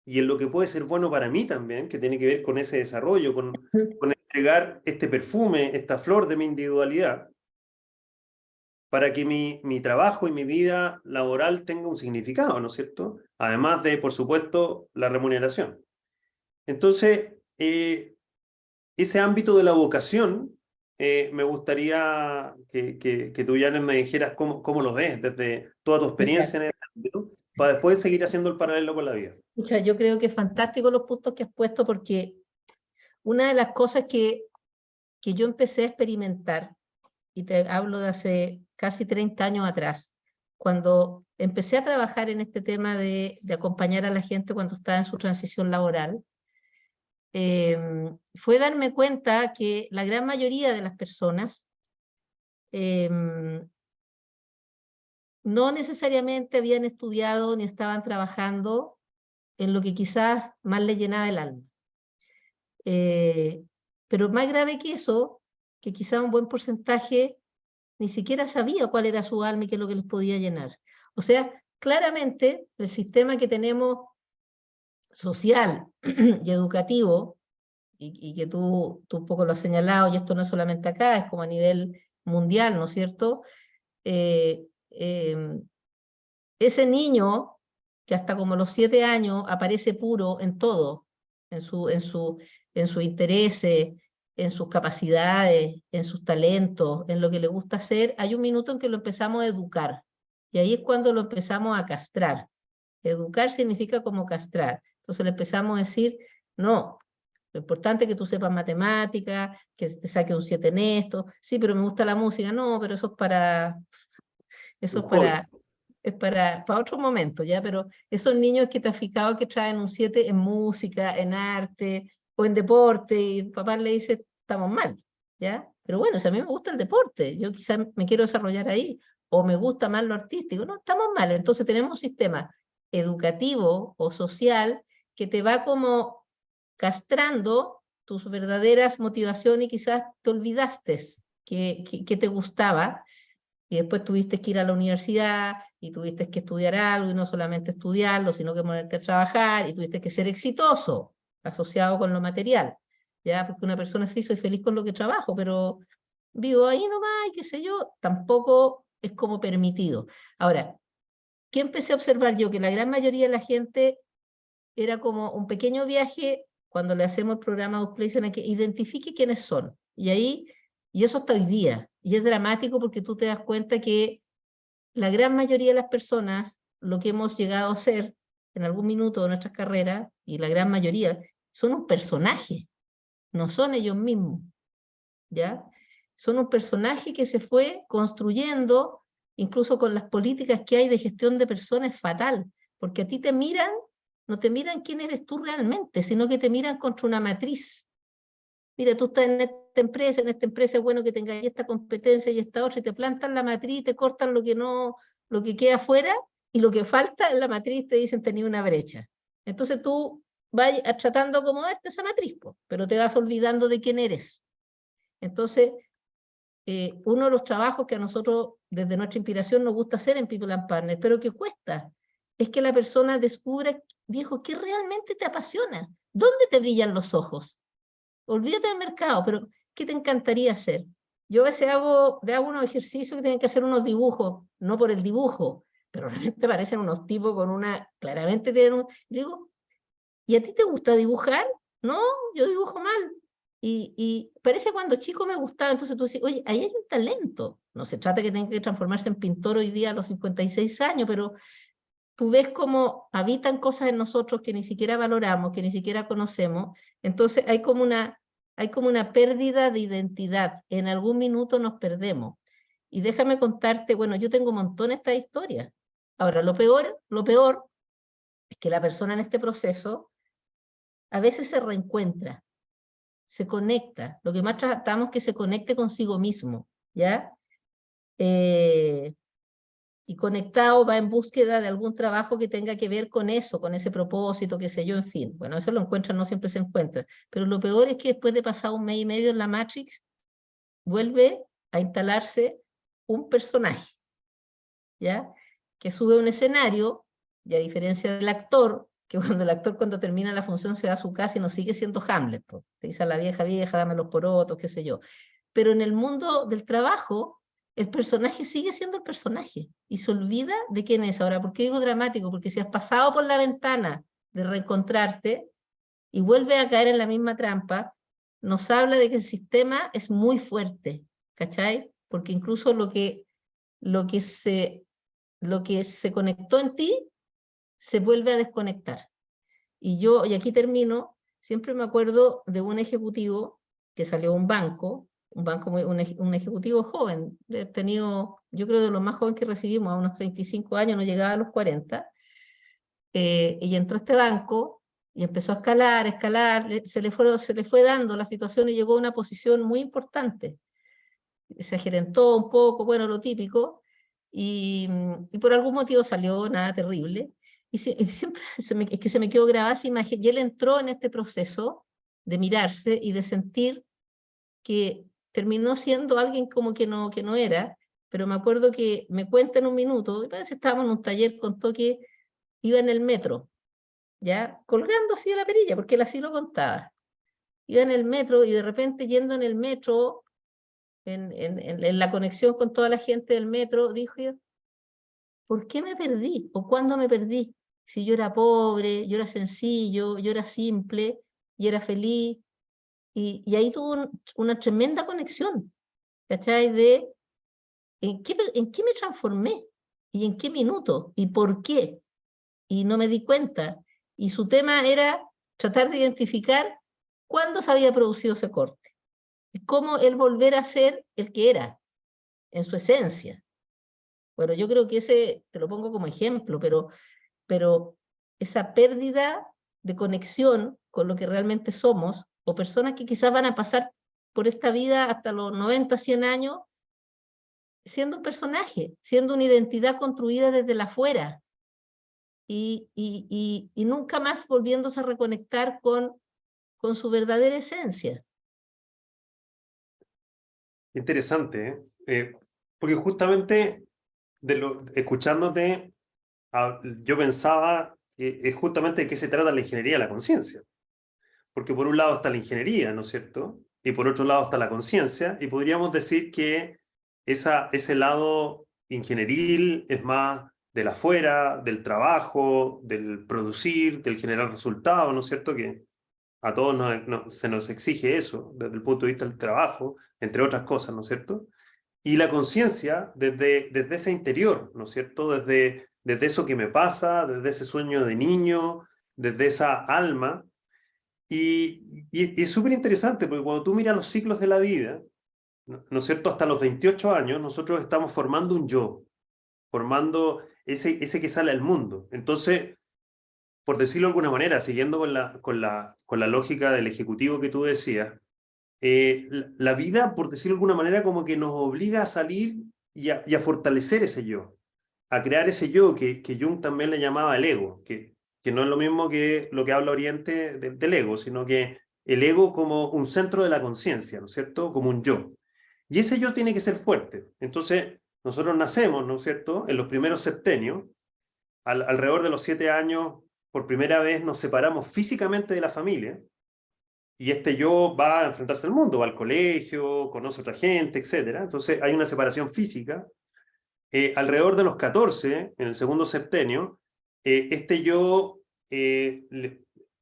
S3: y en lo que puede ser bueno para mí también, que tiene que ver con ese desarrollo, con entregar este perfume, esta flor de mi individualidad, para que mi trabajo y mi vida laboral tenga un significado, ¿no es cierto? Además de, por supuesto, la remuneración. Entonces, ese ámbito de la vocación, me gustaría que tú, Janet, me dijeras cómo lo ves desde toda tu experiencia en el ámbito, para después seguir haciendo el paralelo con la vida.
S2: Escucha, yo creo que es fantástico los puntos que has puesto, porque una de las cosas que yo empecé a experimentar, y te hablo de hace casi 30 años atrás, cuando empecé a trabajar en este tema de acompañar a la gente cuando estaba en su transición laboral, fue darme cuenta que la gran mayoría de las personas no necesariamente habían estudiado ni estaban trabajando en lo que quizás más les llenaba el alma. Pero más grave que eso, que quizás un buen porcentaje ni siquiera sabía cuál era su alma y qué es lo que les podía llenar. O sea, claramente el sistema que tenemos social y educativo, y que tú un poco lo has señalado, y esto no es solamente acá, es como a nivel mundial, ¿no es cierto? Eh, eh, Ese niño que hasta como los 7 años aparece puro en todo, en sus intereses, en sus capacidades, en sus talentos, en lo que le gusta hacer, hay un minuto en que lo empezamos a educar. Y ahí es cuando lo empezamos a castrar. Educar significa como castrar. Entonces le empezamos a decir, no, lo importante es que tú sepas matemáticas, que te saque un 7 en esto. Sí, pero me gusta la música. No, pero eso
S3: Un
S2: es
S3: hobby.
S2: para otro momento, ¿ya? Pero esos niños que te has fijado que traen un 7 en música, en arte o en deporte, y el papá le dice, estamos mal, ¿ya? Pero bueno, si a mí me gusta el deporte, yo quizás me quiero desarrollar ahí, o me gusta más lo artístico, no, estamos mal. Entonces tenemos un sistema educativo o social que te va como castrando tus verdaderas motivaciones, y quizás te olvidaste que te gustaba, y después tuviste que ir a la universidad y tuviste que estudiar algo, y no solamente estudiarlo, sino que ponerte a trabajar, y tuviste que ser exitoso, asociado con lo material, ¿ya? Porque una persona sí, soy feliz con lo que trabajo, pero vivo ahí nomás y qué sé yo, tampoco es como permitido. Ahora, ¿qué empecé a observar yo? Que la gran mayoría de la gente era como un pequeño viaje cuando le hacemos el programa de Outplacement, a que identifique quiénes son. Y eso hasta hoy día. Y es dramático, porque tú te das cuenta que la gran mayoría de las personas, lo que hemos llegado a ser en algún minuto de nuestras carreras, y la gran mayoría, son un personaje, no son ellos mismos, ¿ya? Son un personaje que se fue construyendo, incluso con las políticas que hay de gestión de personas, es fatal, porque a ti te miran, no te miran quién eres tú realmente, sino que te miran contra una matriz. Mira, tú estás en esta empresa es bueno que tengas esta competencia y esta otra, y te plantan la matriz, te cortan lo que no, lo que queda afuera, y lo que falta en la matriz te dicen tenía una brecha. Entonces tú vas tratando de acomodarte a esa matriz, pero te vas olvidando de quién eres. Entonces, uno de los trabajos que a nosotros desde nuestra inspiración nos gusta hacer en People and Partners, pero que cuesta, es que la persona descubra, viejo, ¿qué realmente te apasiona? ¿Dónde te brillan los ojos? Olvídate del mercado, pero ¿qué te encantaría hacer? Yo a veces hago unos ejercicios que tienen que hacer unos dibujos, no por el dibujo, pero realmente parecen unos tipos con una, claramente tienen un, digo, ¿y a ti te gusta dibujar? No, yo dibujo mal. Y parece cuando chico me gustaba, entonces tú decís, oye, ahí hay un talento. No se trata que tenga que transformarse en pintor hoy día a los 56 años, pero tú ves cómo habitan cosas en nosotros que ni siquiera valoramos, que ni siquiera conocemos. Entonces hay como una pérdida de identidad. En algún minuto nos perdemos. Y déjame contarte, bueno, yo tengo montones de estas historias. Ahora, lo peor es que la persona en este proceso a veces se reencuentra, se conecta. Lo que más tratamos es que se conecte consigo mismo, ¿ya? Y conectado va en búsqueda de algún trabajo que tenga que ver con eso, con ese propósito, qué sé yo, en fin. Bueno, eso lo encuentran, no siempre se encuentra. Pero lo peor es que después de pasar un mes y medio en la Matrix, vuelve a instalarse un personaje, ¿ya? Que sube a un escenario, y a diferencia del actor, que cuando el actor cuando termina la función se va a su casa y no sigue siendo Hamlet, pues. Te dice a la vieja, dame los porotos, qué sé yo. Pero en el mundo del trabajo, el personaje sigue siendo el personaje y se olvida de quién es. Ahora, ¿por qué digo dramático? Porque si has pasado por la ventana de reencontrarte y vuelves a caer en la misma trampa, nos habla de que el sistema es muy fuerte, ¿cachai? Porque incluso lo que se conectó en ti se vuelve a desconectar. Y aquí termino, siempre me acuerdo de un ejecutivo que salió a un banco un ejecutivo joven, yo creo de los más jóvenes que recibimos, a unos 35 años, no llegaba a los 40, y entró a este banco y empezó a escalar, se le fue dando la situación y llegó a una posición muy importante. Se agerentó un poco, bueno, lo típico, y por algún motivo salió nada terrible, y siempre es que se me quedó grabada esa imagen, y él entró en este proceso de mirarse y de sentir que terminó siendo alguien como que no era, pero me acuerdo que me cuenta en un minuto, me parece que estábamos en un taller, contó que iba en el metro, ya, colgando así de la perilla, porque él así lo contaba. Iba en el metro y de repente yendo en el metro, en la conexión con toda la gente del metro, dijo, ¿por qué me perdí? ¿O cuándo me perdí? Si yo era pobre, yo era sencillo, yo era simple, y era feliz, y ahí tuvo una tremenda conexión, ¿cachai? De ¿en qué me transformé? ¿Y en qué minuto? ¿Y por qué? Y no me di cuenta. Y su tema era tratar de identificar cuándo se había producido ese corte. Y cómo él volver a ser el que era, en su esencia. Bueno, yo creo que ese, te lo pongo como ejemplo, pero esa pérdida de conexión con lo que realmente somos, o personas que quizás van a pasar por esta vida hasta los 90, 100 años, siendo un personaje, siendo una identidad construida desde la afuera, y nunca más volviéndose a reconectar con su verdadera esencia.
S3: Interesante, porque justamente escuchándote, yo pensaba que es justamente de qué se trata la ingeniería de la conciencia. Porque por un lado está la ingeniería, ¿no es cierto? Y por otro lado está la conciencia, y podríamos decir que ese lado ingenieril es más del afuera, del trabajo, del producir, del generar resultados, ¿no es cierto? Que a todos se nos exige eso desde el punto de vista del trabajo, entre otras cosas, ¿no es cierto? Y la conciencia desde ese interior, ¿no es cierto? Desde eso que me pasa, desde ese sueño de niño, desde esa alma. Y es súper interesante porque cuando tú miras los ciclos de la vida, ¿no es cierto? Hasta los 28 años nosotros estamos formando un yo, formando ese que sale al mundo. Entonces, por decirlo de alguna manera, siguiendo con la lógica del ejecutivo que tú decías, la vida, por decirlo de alguna manera, como que nos obliga a salir y a fortalecer ese yo. a crear ese yo que Jung también le llamaba el ego, que no es lo mismo que lo que habla Oriente del ego, sino que el ego como un centro de la conciencia, ¿no es cierto? Como un yo. Y ese yo tiene que ser fuerte. Entonces, nosotros nacemos, ¿no es cierto?, en los primeros septenios, alrededor de los 7 años, por primera vez nos separamos físicamente de la familia, y este yo va a enfrentarse al mundo, va al colegio, conoce a otra gente, etc. Entonces hay una separación física. Alrededor de los 14, en el segundo septenio, este yo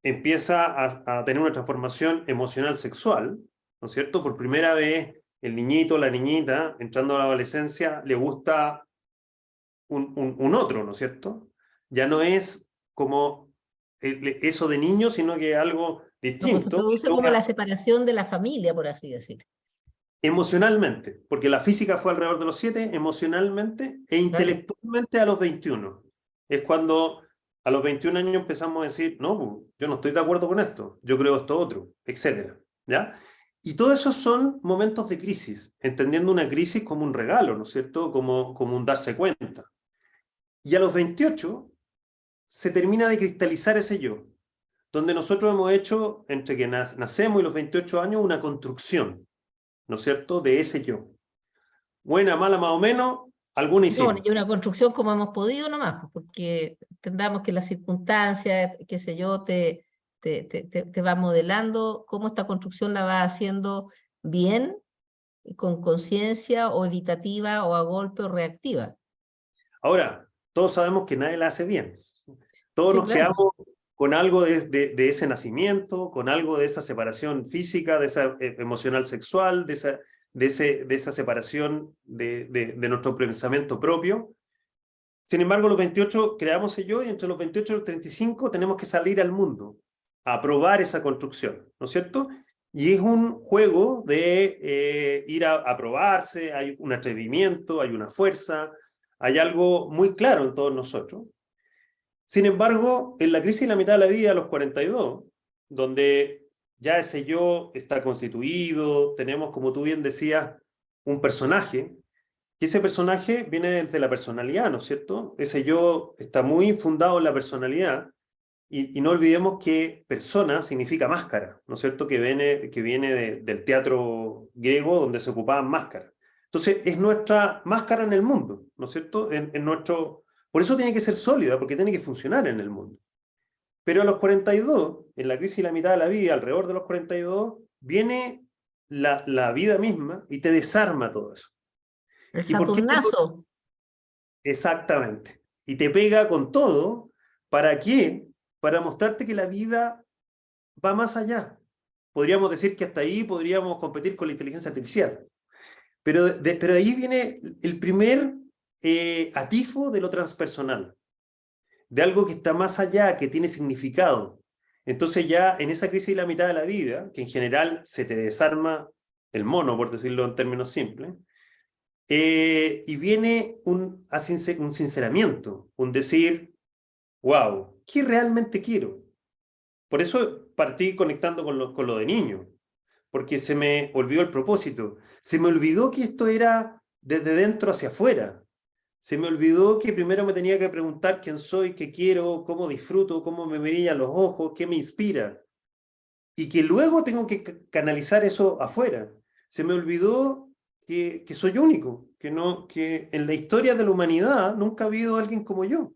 S3: empieza a tener una transformación emocional sexual, ¿no es cierto? Por primera vez, el niñito, la niñita, entrando a la adolescencia, le gusta un otro, ¿no es cierto? Ya no es como eso de niño, sino que algo
S2: No, pues se
S3: distinto.
S2: produce como la separación de la familia, por así decir.
S3: Emocionalmente, porque la física fue alrededor de los 7, emocionalmente e
S2: Claro.
S3: intelectualmente a los 21. Es cuando a los 21 años empezamos a decir, no, yo no estoy de acuerdo con esto, yo creo esto otro, etc. ¿Ya? Y todos esos son momentos de crisis, entendiendo una crisis como un regalo, ¿no es cierto? Como un darse cuenta. Y a los 28 se termina de cristalizar ese yo, donde nosotros hemos hecho, entre que nacemos y los 28 años, una construcción, ¿no es cierto?, de ese yo. Buena, mala, más o menos, alguna
S2: No,
S3: hicimos.
S2: y una construcción como hemos podido nomás, pues, porque entendamos que las circunstancias, qué sé yo, te va modelando cómo esta construcción la va haciendo bien, con conciencia, o evitativa, o a golpe, o reactiva.
S3: Ahora, todos sabemos que nadie la hace bien. Todos
S2: Sí,
S3: nos
S2: claro.
S3: quedamos con algo de ese nacimiento, con algo de esa separación física, de esa emocional sexual, de esa separación de nuestro pensamiento propio. Sin embargo, a los 28 creamos el yo, y entre los 28 y los 35 tenemos que salir al mundo a probar esa construcción, ¿no es cierto? Y es un juego de ir a probarse, hay un atrevimiento, hay una fuerza, hay algo muy claro en todos nosotros. Sin embargo, en la crisis de la mitad de la vida, a los 42, donde ya ese yo está constituido, tenemos, como tú bien decías, un personaje, y ese personaje viene desde la personalidad, ¿no es cierto? Ese yo está muy fundado en la personalidad, y no olvidemos que persona significa máscara, ¿no es cierto? Que viene del teatro griego, donde se ocupaban máscaras. Entonces, es nuestra máscara en el mundo, ¿no es cierto? Por eso tiene que ser sólida, porque tiene que funcionar en el mundo. Pero a los 42, en la crisis de la mitad de la vida, alrededor de los 42, viene la vida misma y te desarma todo eso.
S2: El
S3: ¿Y por qué?
S2: Saturnazo.
S3: Exactamente. Y te pega con todo. ¿Para qué? Para mostrarte que la vida va más allá. Podríamos decir que hasta ahí podríamos competir con la inteligencia artificial. Pero de ahí viene el primer atisbo de lo transpersonal, de algo que está más allá, que tiene significado. Entonces ya en esa crisis de la mitad de la vida, que en general se te desarma el mono, por decirlo en términos simples, y viene un sinceramiento, un decir, wow, ¿qué realmente quiero? Por eso partí conectando con lo de niño, porque se me olvidó el propósito, se me olvidó que esto era desde dentro hacia afuera, se me olvidó que primero me tenía que preguntar quién soy, qué quiero, cómo disfruto, cómo me brillan los ojos, qué me inspira, y que luego tengo que canalizar eso afuera. Se me olvidó que soy único, que en la historia de la humanidad nunca ha habido alguien como yo,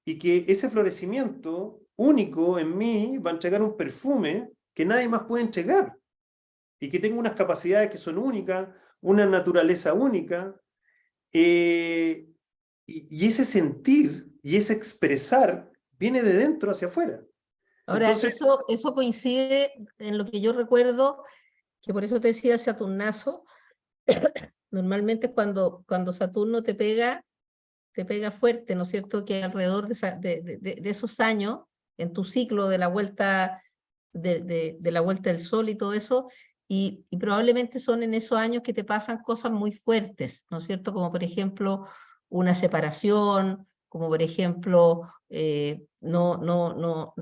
S3: y que ese florecimiento único en mí va a entregar un perfume que nadie más puede entregar, y que tengo unas capacidades que son únicas, una naturaleza única, y ese sentir y ese expresar viene de dentro hacia afuera.
S2: Ahora,
S3: Entonces,
S2: eso coincide en lo que yo recuerdo, que por eso te decía Saturnazo. Normalmente es cuando Saturno te pega fuerte, ¿no es cierto? Que alrededor de esos años, en tu ciclo de la vuelta, de la vuelta del sol y todo eso, y probablemente son en esos años que te pasan cosas muy fuertes, ¿no es cierto? Como por ejemplo una separación, como por ejemplo no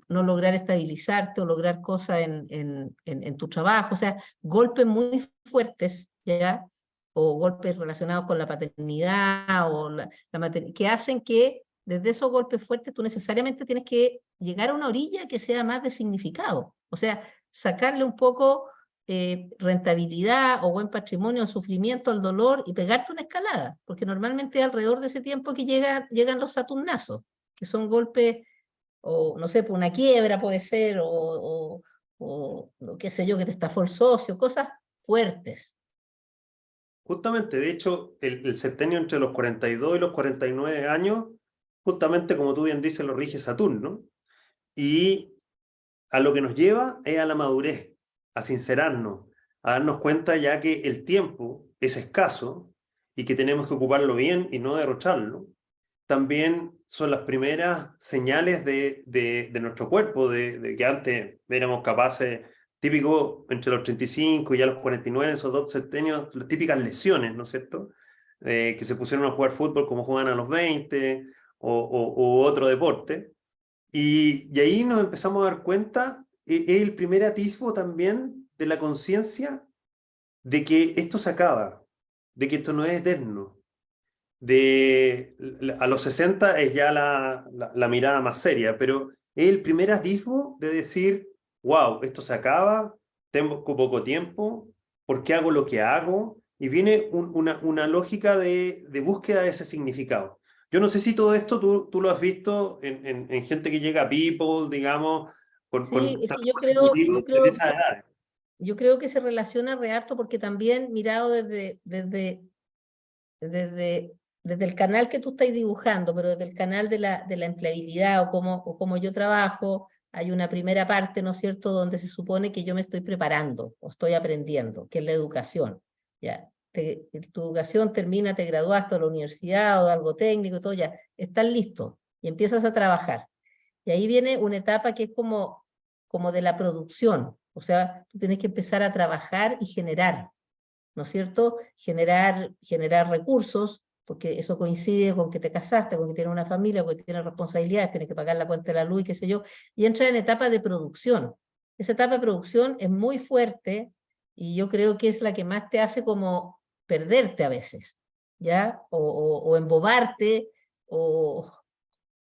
S2: lograr estabilizarte o lograr cosas en tu trabajo, o sea, golpes muy fuertes, ¿ya? o golpes relacionados con la paternidad, o que hacen que desde esos golpes fuertes tú necesariamente tienes que llegar a una orilla que sea más de significado. O sea, sacarle un poco rentabilidad o buen patrimonio al sufrimiento, al dolor, y pegarte una escalada, porque normalmente alrededor de ese tiempo que llegan los saturnazos, que son golpes, o no sé, por una quiebra puede ser, o qué sé yo, que te estafó el socio, cosas fuertes.
S3: Justamente, de hecho, el septenio entre los 42 y los 49 años, justamente como tú bien dices, lo rige Saturno, y a lo que nos lleva es a la madurez, a sincerarnos, a darnos cuenta ya que el tiempo es escaso y que tenemos que ocuparlo bien y no derrocharlo. También son las primeras señales de nuestro cuerpo, de que antes éramos capaces, típico entre los 35 y ya los 49, esos dos septenios, las típicas lesiones, ¿no es cierto? Que se pusieron a jugar fútbol como juegan a los 20 o otro deporte. Y ahí nos empezamos a dar cuenta, es el primer atisbo también de la conciencia de que esto se acaba, de que esto no es eterno. A los 60 es ya la mirada más seria, pero es el primer atisbo de decir, wow, esto se acaba, tengo poco tiempo, ¿por qué hago lo que hago? Y viene una lógica de búsqueda de ese significado. Yo no sé si todo esto tú lo has visto en gente que llega a People, digamos,
S2: Sí,
S3: con
S2: es que
S3: ejecutivos de esa edad.
S2: yo creo que se relaciona re harto porque también mirado desde, desde el canal que tú estás dibujando, pero desde el canal de la empleabilidad o como yo trabajo, hay una primera parte, ¿no es cierto?, donde se supone que yo me estoy preparando o estoy aprendiendo, que es la educación. ¿Ya? Tu educación termina, te graduaste a la universidad o de algo técnico y todo, ya, estás listo y empiezas a trabajar. Y ahí viene una etapa que es como de la producción, o sea, tú tienes que empezar a trabajar y generar, ¿no es cierto? Generar recursos, porque eso coincide con que te casaste, con que tienes una familia, con que tienes responsabilidades, tienes que pagar la cuenta de la luz y qué sé yo, y entra en etapa de producción. Esa etapa de producción es muy fuerte y yo creo que es la que más te hace como perderte a veces, ¿ya? O embobarte, o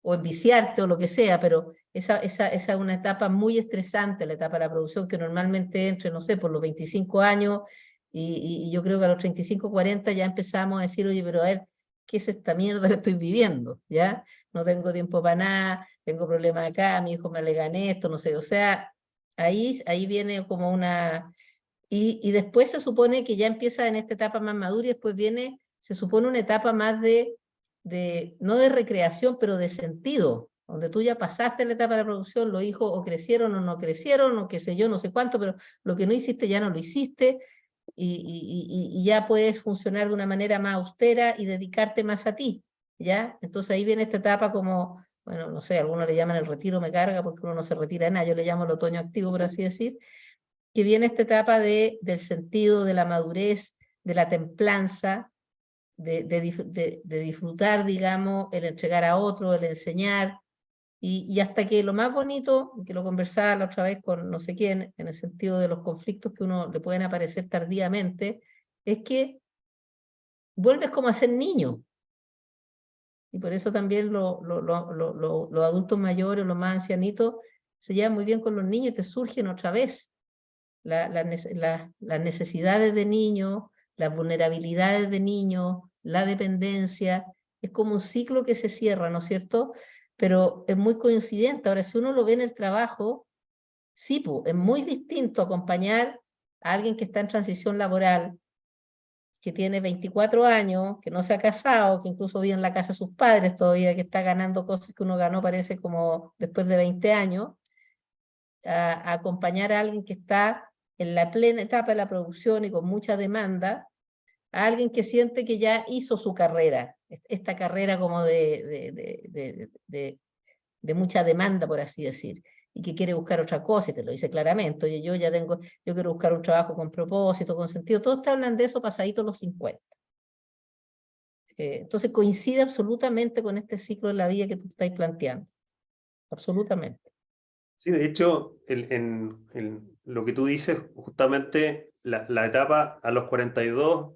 S2: enviciarte o lo que sea, pero esa es una etapa muy estresante, la etapa de la producción, que normalmente entre, no sé, por los 25 años, y yo creo que a los 35, 40 ya empezamos a decir, oye, pero a ver, ¿qué es esta mierda que estoy viviendo? ¿Ya? No tengo tiempo para nada, tengo problemas acá, mi hijo me alega esto, no sé, o sea, ahí viene como una... Y después se supone que ya empieza en esta etapa más madura y después viene, se supone una etapa más no de recreación, pero de sentido, donde tú ya pasaste la etapa de la producción, los hijos o crecieron o no crecieron, o qué sé yo, no sé cuánto, pero lo que no hiciste ya no lo hiciste, y ya puedes funcionar de una manera más austera y dedicarte más a ti, ¿ya? Entonces ahí viene esta etapa como, bueno, no sé, algunos le llaman el retiro me carga porque uno no se retira de nada, yo le llamo el otoño activo, por así decir, que viene esta etapa del sentido, de la madurez, de la templanza, de disfrutar, digamos, el entregar a otro, el enseñar, y hasta que lo más bonito, que lo conversaba la otra vez con no sé quién, en el sentido de los conflictos que uno le pueden aparecer tardíamente, es que vuelves como a ser niño. Y por eso también los adultos mayores, los más ancianitos, se llevan muy bien con los niños y te surgen otra vez las necesidades de niños, las vulnerabilidades de niños, la dependencia, es como un ciclo que se cierra, ¿no es cierto? Pero es muy coincidente. Ahora, si uno lo ve en el trabajo, sí, pues, es muy distinto acompañar a alguien que está en transición laboral, que tiene 24 años, que no se ha casado, que incluso vive en la casa de sus padres todavía, que está ganando cosas que uno ganó, parece, como después de 20 años, a acompañar a alguien que está en la plena etapa de la producción y con mucha demanda, a alguien que siente que ya hizo su carrera, esta carrera como de mucha demanda, por así decir, y que quiere buscar otra cosa, y te lo dice claramente, oye, yo quiero buscar un trabajo con propósito, con sentido, todos te hablan de eso pasaditos los 50. Entonces coincide absolutamente con este ciclo de la vida que tú estás planteando, absolutamente.
S3: Sí, de hecho, lo que tú dices, justamente la etapa a los 42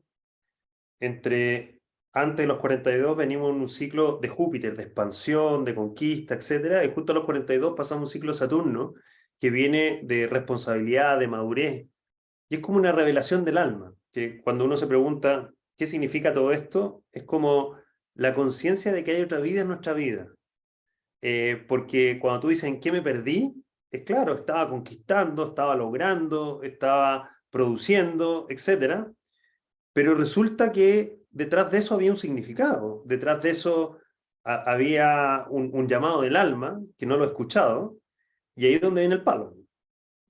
S3: antes de los 42 venimos en un ciclo de Júpiter, de expansión, de conquista, etcétera, y justo a los 42 pasamos un ciclo de Saturno que viene de responsabilidad, de madurez, y es como una revelación del alma, que cuando uno se pregunta qué significa todo esto, es como la conciencia de que hay otra vida en nuestra vida. Porque cuando tú dices, ¿en qué me perdí? Es claro, estaba conquistando, estaba logrando, estaba produciendo, etcétera, pero resulta que detrás de eso había un significado, detrás de eso había un llamado del alma, que no lo he escuchado, y ahí es donde viene el palo.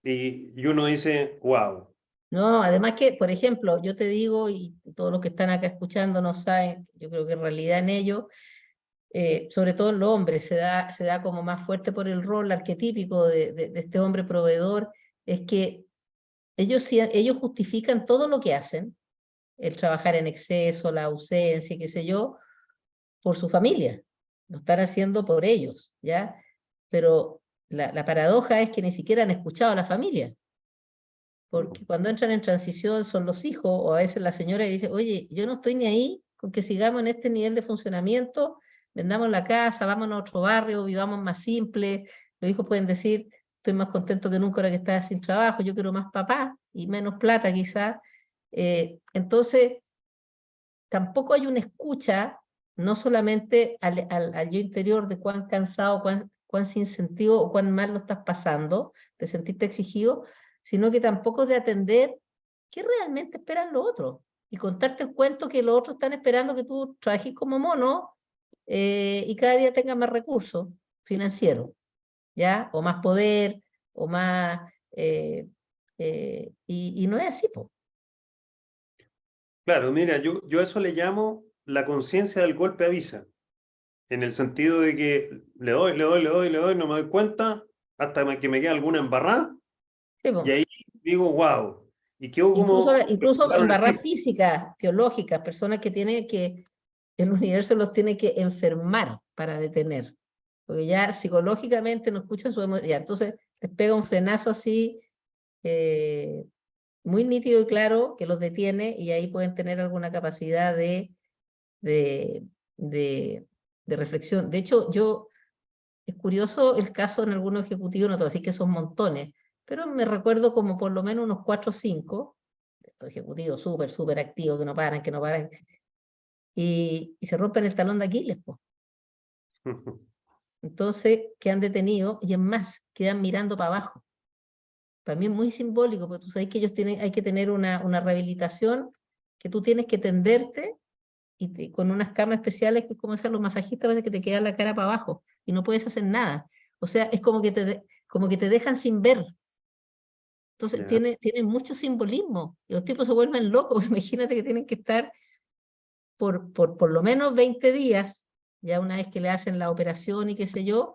S3: Y uno dice, wow.
S2: No, además que, por ejemplo, yo te digo, y todos los que están acá escuchando no saben, yo creo que en realidad en ellos, sobre todo en los hombres, se da como más fuerte por el rol arquetípico de este hombre proveedor, es que ellos justifican todo lo que hacen, el trabajar en exceso, la ausencia, qué sé yo, por su familia, lo están haciendo por ellos, ¿ya? Pero la paradoja es que ni siquiera han escuchado a la familia, porque cuando entran en transición son los hijos, o a veces la señora dice, oye, yo no estoy ni ahí con que sigamos en este nivel de funcionamiento, vendamos la casa, vámonos a otro barrio, vivamos más simple. Los hijos pueden decir, estoy más contento que nunca ahora que estás sin trabajo, yo quiero más papá y menos plata quizás. Entonces, tampoco hay una escucha, no solamente al yo interior de cuán cansado, cuán sin sentido o cuán mal lo estás pasando, de sentirte exigido, sino que tampoco de atender qué realmente esperan los otros y contarte el cuento que los otros están esperando que tú trabajes como mono y cada día tengas más recursos financieros, ¿ya? O más poder, o más... y no es así, po.
S3: Claro, mira, yo a eso le llamo la conciencia del golpe avisa, en el sentido de que le doy, no me doy cuenta hasta que me queda alguna embarrada,
S2: Sí,
S3: y
S2: po.
S3: ahí digo, wow, y quedo
S2: Incluso,
S3: como
S2: incluso
S3: en
S2: en
S3: el
S2: barras
S3: piso.
S2: físicas, biológicas, personas que tienen que, el universo los tiene que enfermar para detener, porque ya psicológicamente no escuchan su emoción, entonces les pega un frenazo así, eh, muy nítido y claro, que los detiene y ahí pueden tener alguna capacidad de, de, de reflexión. De hecho, es curioso el caso en algunos ejecutivos, no te voy a decir que son montones, pero me recuerdo como por lo menos unos 4 o 5 estos ejecutivos súper activos que no paran, y se rompen el talón de Aquiles, pues. Entonces quedan detenidos y es más, quedan mirando para abajo. Para mí es muy simbólico, porque tú sabes que hay que tener una rehabilitación, que tú tienes que tenderte con unas camas especiales, que es como hacen los masajistas, a veces que te queda la cara para abajo y no puedes hacer nada. O sea, es como que te dejan sin ver. Entonces
S3: Ya.
S2: tiene mucho simbolismo. Y los tipos se vuelven locos. Imagínate que tienen que estar por lo menos 20 días, ya una vez que le hacen la operación y qué sé yo,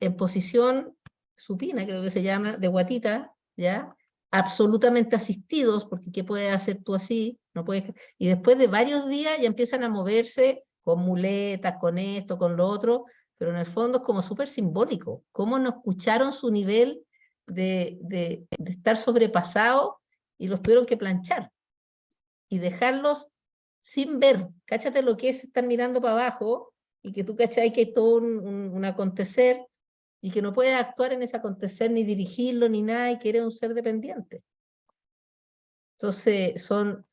S2: en posición supina, creo que se llama, de guatita, ya, absolutamente asistidos, porque ¿qué puedes hacer tú así? No puedes, y después de varios días ya empiezan a moverse con muletas, con esto, con lo otro, pero en el fondo es como súper simbólico. ¿Cómo no escucharon su nivel de estar sobrepasado y los tuvieron que planchar? Y dejarlos sin ver. Cáchate lo que es estar mirando para abajo y que tú cachai que hay todo un acontecer y que no puedes actuar en ese acontecer, ni dirigirlo, ni nada, y que eres un ser dependiente. Entonces, son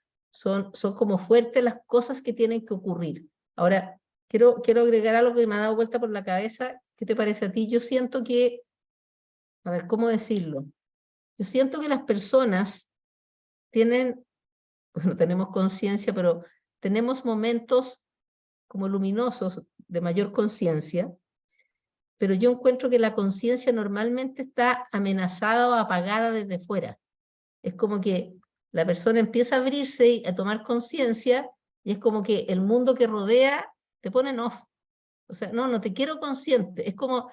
S2: como fuertes las cosas que tienen que ocurrir. Ahora, quiero agregar algo que me ha dado vuelta por la cabeza. ¿Qué te parece a ti? Yo siento que, a ver, ¿cómo decirlo? Yo siento que las personas tienen, bueno, tenemos conciencia, pero tenemos momentos como luminosos de mayor conciencia, pero yo encuentro que la conciencia normalmente está amenazada o apagada desde fuera. Es como que la persona empieza a abrirse y a tomar conciencia y es como que el mundo que rodea te pone en off. O sea, no te quiero consciente. Es como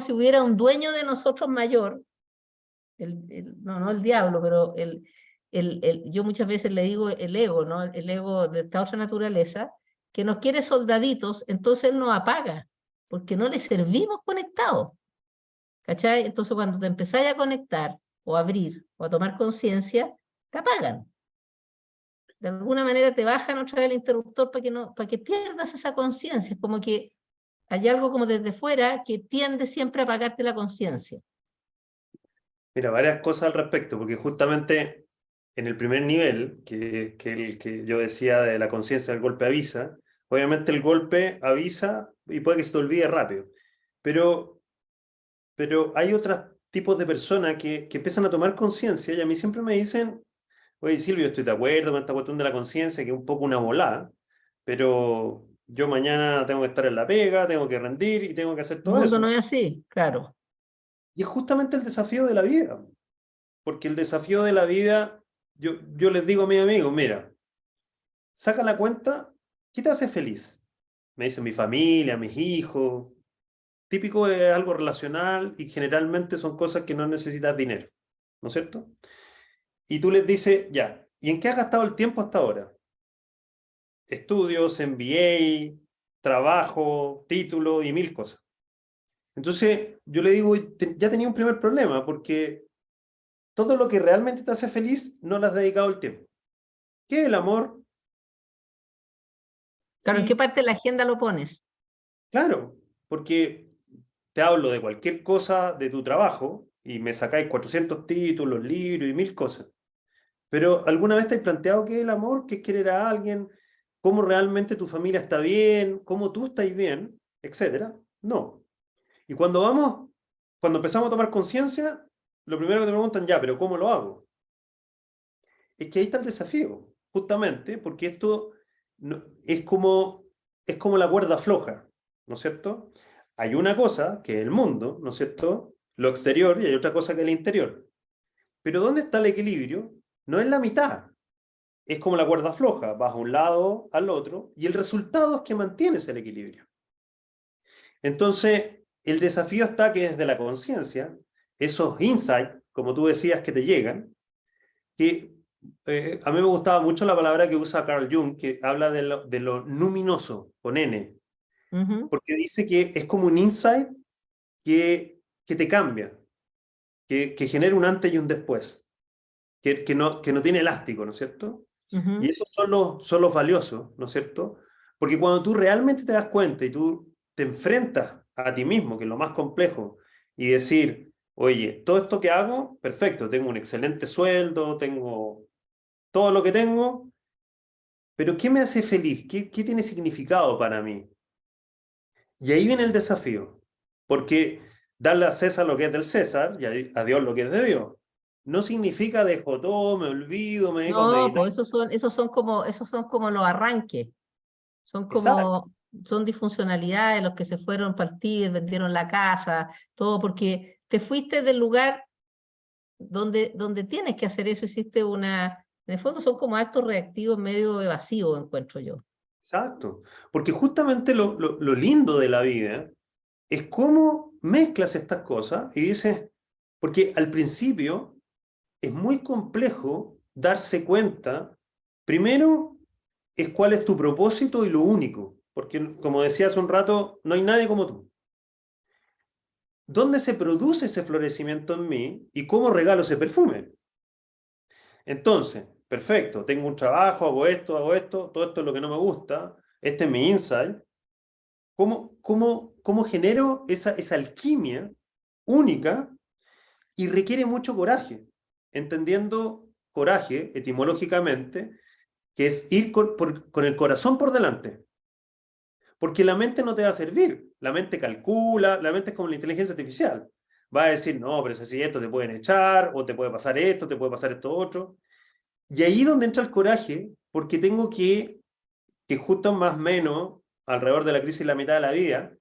S2: si hubiera un dueño de nosotros mayor, no el diablo, pero yo muchas veces le digo el ego, ¿no? El ego de esta otra naturaleza, que nos quiere soldaditos, entonces él nos apaga, porque no le servimos conectados. ¿Cachai? Entonces cuando te empezáis a conectar, o a abrir, o a tomar conciencia, te apagan. de alguna manera te bajan otra vez el interruptor para que pierdas esa conciencia. Es como que hay algo como desde fuera que tiende siempre a apagarte la conciencia.
S3: Mira, varias cosas al respecto, porque justamente en el primer nivel, el que yo decía de la conciencia del golpe avisa, obviamente el golpe avisa y puede que se te olvide rápido, pero hay otros tipos de personas que empiezan a tomar conciencia y a mí siempre me dicen, oye Silvio, estoy de acuerdo con esta cuestión de la conciencia, que es un poco una volada, pero yo mañana tengo que estar en la pega, tengo que rendir y tengo que hacer
S2: El
S3: todo
S2: mundo
S3: eso.
S2: no es así, claro.
S3: Y es justamente el desafío de la vida, porque el desafío de la vida, yo les digo a mis amigos, mira, saca la cuenta, ¿qué te hace feliz? Me dicen mi familia, mis hijos, típico de algo relacional y generalmente son cosas que no necesitas dinero, ¿no es cierto? Y tú les dices, ya, ¿y en qué has gastado el tiempo hasta ahora? Estudios, MBA, trabajo, título y mil cosas. Entonces, yo le digo, ya tenía un primer problema, porque todo lo que realmente te hace feliz no le has dedicado el tiempo. ¿Qué es el amor?
S2: Claro, ¿en qué
S3: Y
S2: parte de la agenda lo pones?
S3: claro, porque te hablo de cualquier cosa de tu trabajo y me sacáis 400 títulos, libros y mil cosas. Pero ¿alguna vez te has planteado qué es el amor? ¿Qué es querer a alguien? ¿Cómo realmente tu familia está bien? ¿Cómo tú estás bien? Etcétera. No. Y cuando empezamos a tomar conciencia, lo primero que te preguntan, ya, pero ¿cómo lo hago? Es que ahí está el desafío, justamente, porque esto es como la cuerda floja, ¿no es cierto? Hay una cosa que es el mundo, ¿no es cierto? Lo exterior, y hay otra cosa que es el interior. Pero ¿dónde está el equilibrio? No es la mitad. Es como la cuerda floja, vas a un lado, al otro, y el resultado es que mantienes el equilibrio. Entonces, el desafío está que desde la conciencia, esos insights, como tú decías, que te llegan, que a mí me gustaba mucho la palabra que usa Carl Jung, que habla de lo luminoso, con N, porque dice que es como un insight que te cambia, que genera un antes y un después, que no tiene elástico, ¿no es cierto? Y esos son los valiosos, ¿no es cierto? Porque cuando tú realmente te das cuenta y tú te enfrentas a ti mismo, que es lo más complejo, y decir, oye, todo esto que hago, perfecto, tengo un excelente sueldo, tengo todo lo que tengo, pero ¿qué me hace feliz? ¿Qué tiene significado para mí? Y ahí viene el desafío, porque darle a César lo que es del César y a Dios lo que es de Dios, no significa dejo todo, me olvido, me dedico a
S2: No,
S3: meditar.
S2: pues esos son como los arranques,
S3: Exacto,
S2: son disfuncionalidades, los que se fueron partidos, vendieron la casa, todo, porque te fuiste del lugar donde tienes que hacer eso, en el fondo son como actos reactivos medio evasivos, encuentro yo.
S3: exacto. Porque justamente lo lindo de la vida es cómo mezclas estas cosas y dices, porque al principio es muy complejo darse cuenta, primero, es cuál es tu propósito y lo único, porque como decía hace un rato, no hay nadie como tú. ¿Dónde se produce ese florecimiento en mí y cómo regalo ese perfume? Entonces, perfecto, tengo un trabajo, hago esto, todo esto es lo que no me gusta, este es mi insight. ¿Cómo genero esa alquimia única y requiere mucho coraje? Entendiendo coraje etimológicamente, que es ir con el corazón por delante. Porque la mente no te va a servir. La mente calcula, la mente es como la inteligencia artificial. Va a decir, no, pero si esto te pueden echar, o te puede pasar esto, te puede pasar esto otro. Y ahí es donde entra el coraje, porque tengo que justo más o menos, alrededor de la crisis y la mitad de la vida,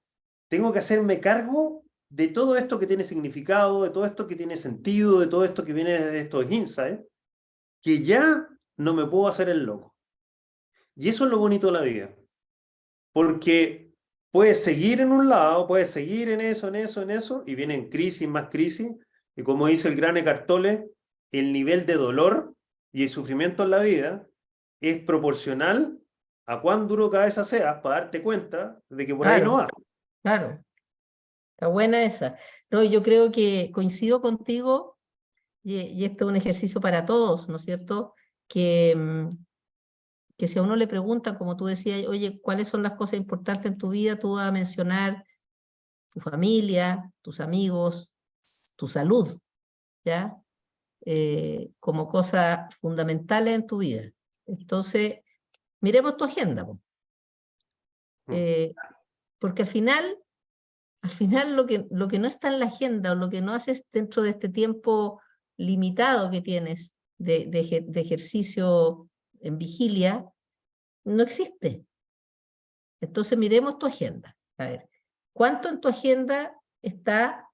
S3: tengo que hacerme cargo de todo esto que tiene significado, de todo esto que tiene sentido, de todo esto que viene de estos insights, que ya no me puedo hacer el loco. Y eso es lo bonito de la vida. Porque puedes seguir en un lado, puedes seguir en eso, y vienen crisis más crisis, y como dice el gran Eckhart Tolle, el nivel de dolor y el sufrimiento en la vida es proporcional a cuán duro cabeza seas para darte cuenta de que por ahí no
S2: Claro,
S3: va.
S2: claro, está buena esa. No, yo creo que coincido contigo y esto es un ejercicio para todos, ¿no es cierto? Que que si a uno le preguntan, como tú decías, oye, ¿cuáles son las cosas importantes en tu vida? Tú vas a mencionar tu familia, tus amigos, tu salud, ¿ya? Como cosas fundamentales en tu vida. Entonces, miremos tu agenda, po. Porque al final lo que no está en la agenda o lo que no haces dentro de este tiempo limitado que tienes de ejercicio en vigilia, no existe. Entonces miremos tu agenda. A ver, ¿cuánto en tu agenda está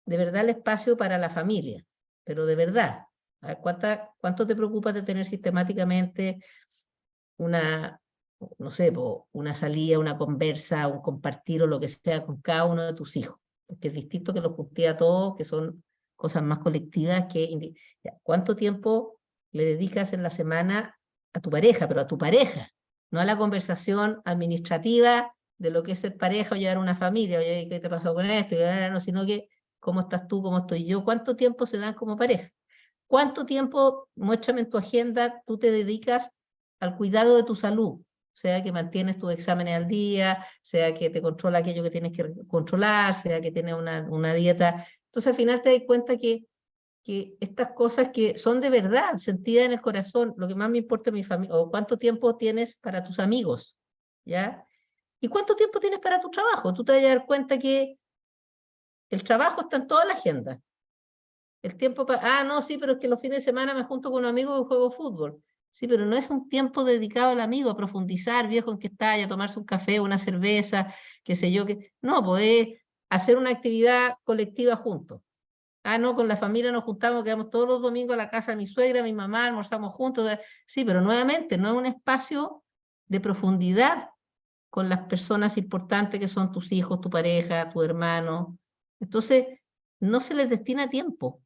S2: de verdad el espacio para la familia? Pero de verdad. A ver, ¿cuánto te preocupa de tener sistemáticamente una, no sé, una salida, una conversa, un compartir o lo que sea con cada uno de tus hijos? Porque es distinto que los junté a todos, que son cosas más colectivas que... ¿Cuánto tiempo le dedicas en la semana a tu pareja? Pero a tu pareja, no a la conversación administrativa de lo que es ser pareja o llevar una familia, oye, ¿qué te pasó con esto? No, sino que, ¿cómo estás tú? ¿Cómo estoy yo? ¿Cuánto tiempo se dan como pareja? ¿Cuánto tiempo, muéstrame en tu agenda, tú te dedicas al cuidado de tu salud? Sea que mantienes tus exámenes al día, sea que te controla aquello que tienes que controlar, sea que tienes una dieta. Entonces al final te das cuenta que estas cosas que son de verdad, sentidas en el corazón, lo que más me importa es mi familia, o cuánto tiempo tienes para tus amigos, ¿ya? ¿Y cuánto tiempo tienes para tu trabajo? Tú te vas a dar cuenta que el trabajo está en toda la agenda. El tiempo para... Ah, no, sí, pero es que los fines de semana me junto con un amigo y juego fútbol. Sí, pero no es un tiempo dedicado al amigo, a profundizar, viejo, en qué está, a tomarse un café, una cerveza, qué sé yo. No, pues hacer una actividad colectiva juntos. Ah, no, con la familia nos juntamos, quedamos todos los domingos a la casa de mi suegra, mi mamá, almorzamos juntos. Sí, pero nuevamente no es un espacio de profundidad con las personas importantes que son tus hijos, tu pareja, tu hermano. Entonces, no se les destina tiempo.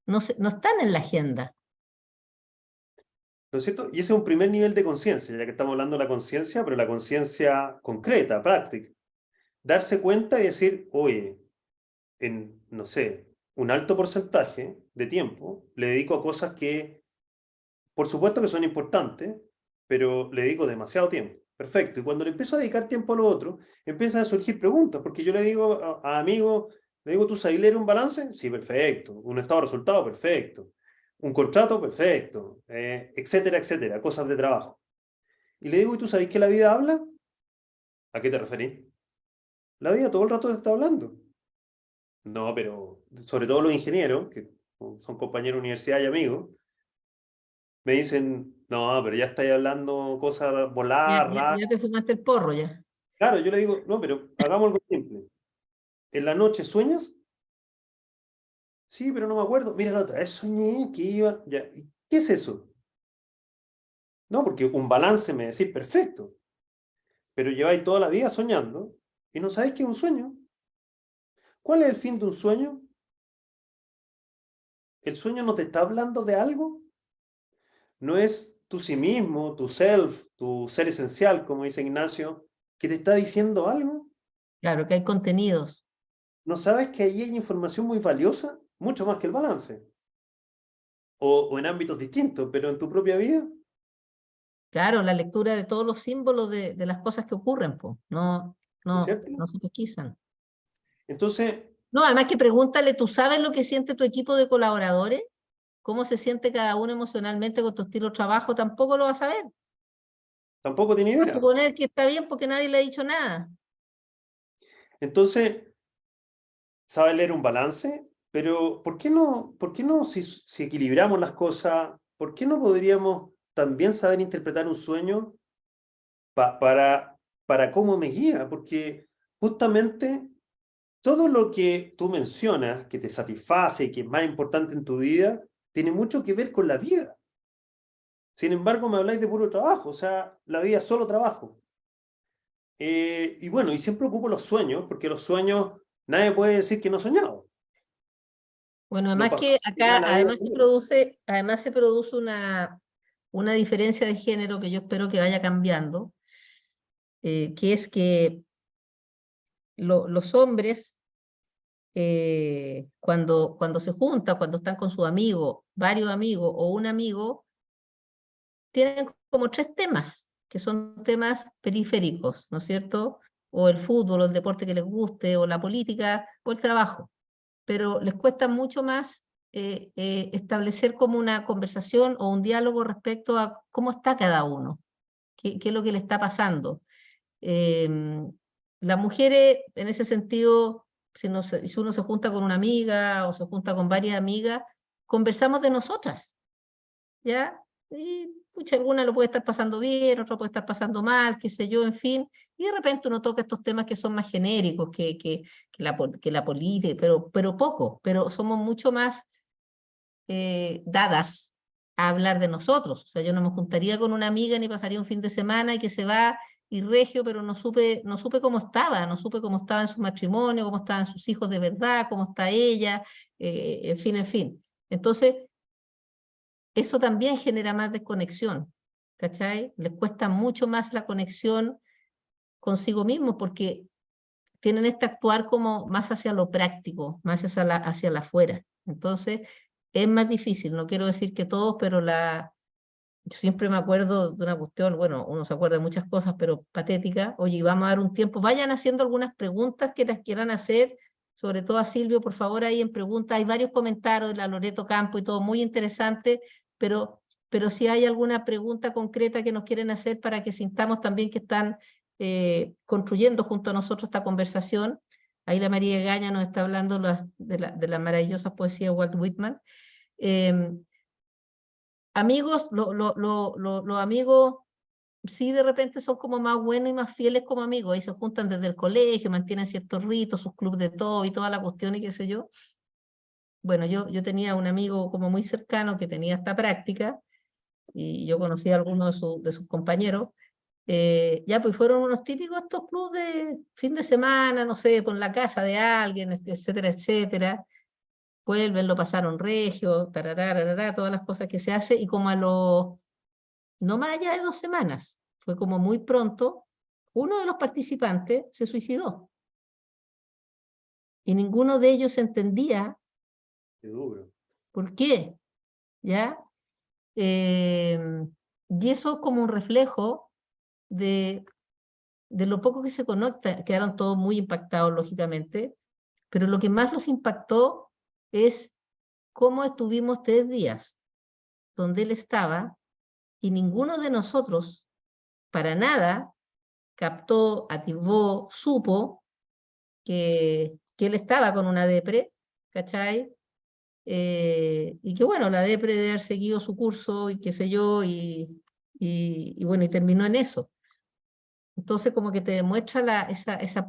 S2: No están en la agenda.
S3: ¿No es cierto? Y ese es un primer nivel de conciencia, ya que estamos hablando de la conciencia, pero la conciencia concreta, práctica. Darse cuenta y decir, oye, en, no sé, un alto porcentaje de tiempo le dedico a cosas que, por supuesto que son importantes, pero le dedico demasiado tiempo. Perfecto. Y cuando le empiezo a dedicar tiempo a lo otro, empiezan a surgir preguntas, porque yo le digo a amigos, le digo, ¿tú sabes leer un balance? Sí, perfecto. Un estado de resultado, perfecto. Un contrato, perfecto. Etcétera, etcétera. Cosas de trabajo. Y le digo, ¿y tú sabes que la vida habla? ¿A qué te referís? La vida todo el rato te está hablando. No, pero sobre todo los ingenieros, que son compañeros de universidad y amigos, me dicen, no, pero ya estáis hablando cosas voladas, raras.
S2: Ya te fumaste el porro, ya.
S3: Claro, yo le digo, no, pero hagamos algo simple. ¿En la noche sueñas? Sí, pero no me acuerdo. Mira la otra vez soñé que iba. Ya. ¿Y qué es eso? No, porque un balance me decís, perfecto. Pero lleváis toda la vida soñando y no sabéis qué es un sueño. ¿Cuál es el fin de un sueño? ¿El sueño no te está hablando de algo? ¿No es tu sí mismo, tu self, tu ser esencial, como dice Ignacio, que te está diciendo algo?
S2: Claro, que hay contenidos.
S3: ¿No sabes que ahí hay información muy valiosa? Mucho más que el balance. O en ámbitos distintos, pero en tu propia vida.
S2: Claro, la lectura de todos los símbolos de las cosas que ocurren, pues.
S3: ¿No es cierto?
S2: No se pesquisan.
S3: Entonces,
S2: No, además que pregúntale, ¿tú sabes lo que siente tu equipo de colaboradores? ¿Cómo se siente cada uno emocionalmente con tu estilo de trabajo? Tampoco lo vas a saber.
S3: tampoco tiene
S2: Va a
S3: idea.
S2: suponer que está bien porque nadie le ha dicho nada.
S3: Entonces, sabe leer un balance, pero por qué no si equilibramos las cosas, ¿por qué no podríamos también saber interpretar un sueño para cómo me guía? Porque justamente todo lo que tú mencionas, que te satisface y que es más importante en tu vida, tiene mucho que ver con la vida. Sin embargo, me habláis de puro trabajo, o sea, la vida es solo trabajo. Y bueno, y siempre ocupo los sueños, porque los sueños, nadie puede decir que no he soñado.
S2: Bueno,
S3: No
S2: además
S3: pasa
S2: que acá
S3: nada, la vida
S2: además se produce una diferencia de género que yo espero que vaya cambiando, que es que los hombres, cuando se juntan, cuando están con su amigo, varios amigos o un amigo, tienen como tres temas, que son temas periféricos, ¿no es cierto? O el fútbol, o el deporte que les guste, o la política, o el trabajo. Pero les cuesta mucho más establecer como una conversación o un diálogo respecto a cómo está cada uno, qué es lo que le está pasando. Las mujeres, en ese sentido, si uno se junta con una amiga o se junta con varias amigas, conversamos de nosotras, ¿ya? Y pucha, alguna lo puede estar pasando bien, otra puede estar pasando mal, qué sé yo, en fin, y de repente uno toca estos temas que son más genéricos que la política, pero poco, pero somos mucho más dadas a hablar de nosotros. O sea, yo no me juntaría con una amiga ni pasaría un fin de semana y que se va y regio, pero no supe cómo estaba, no supe cómo estaba en su matrimonio, cómo estaban sus hijos de verdad, cómo está ella, en fin, en fin. Entonces, eso también genera más desconexión, ¿cachai? Les cuesta mucho más la conexión consigo mismos porque tienen este actuar como más hacia lo práctico, más hacia la afuera. Entonces, es más difícil, no quiero decir que todos, pero yo siempre me acuerdo de una cuestión, bueno, uno se acuerda de muchas cosas, pero patética. Oye, vamos a dar un tiempo, vayan haciendo algunas preguntas que las quieran hacer, sobre todo a Silvio, por favor, ahí en preguntas, hay varios comentarios de la Loreto Campo y todo, muy interesante, pero si hay alguna pregunta concreta que nos quieren hacer para que sintamos también que están construyendo junto a nosotros esta conversación. Ahí la María Gaña nos está hablando de la maravillosa poesía de Walt Whitman. Eh, Amigos, los amigos sí de repente son como más buenos y más fieles como amigos, ahí se juntan desde el colegio, mantienen ciertos ritos, sus clubes de todo y toda la cuestión y qué sé yo. Bueno, yo tenía un amigo como muy cercano que tenía esta práctica y yo conocí a algunos de sus compañeros. Ya pues fueron unos típicos estos clubes de fin de semana, no sé, con la casa de alguien, etcétera, etcétera. Vuelven, lo pasaron regio, tarará, tarará, todas las cosas que se hace y como a los no más allá de 2 semanas, fue como muy pronto, uno de los participantes se suicidó y ninguno de ellos entendía
S3: Qué duro.
S2: por qué, ¿ya? Eh, y eso es como un reflejo de, de lo poco que se conecta, quedaron todos muy impactados, lógicamente, pero lo que más los impactó es cómo estuvimos 3 días donde él estaba y ninguno de nosotros, para nada, captó, atisbó, supo que él estaba con una depre, ¿cachai? Y que bueno, la depre debe haber seguido su curso y qué sé yo, y bueno, y terminó en eso. Entonces como que te demuestra esa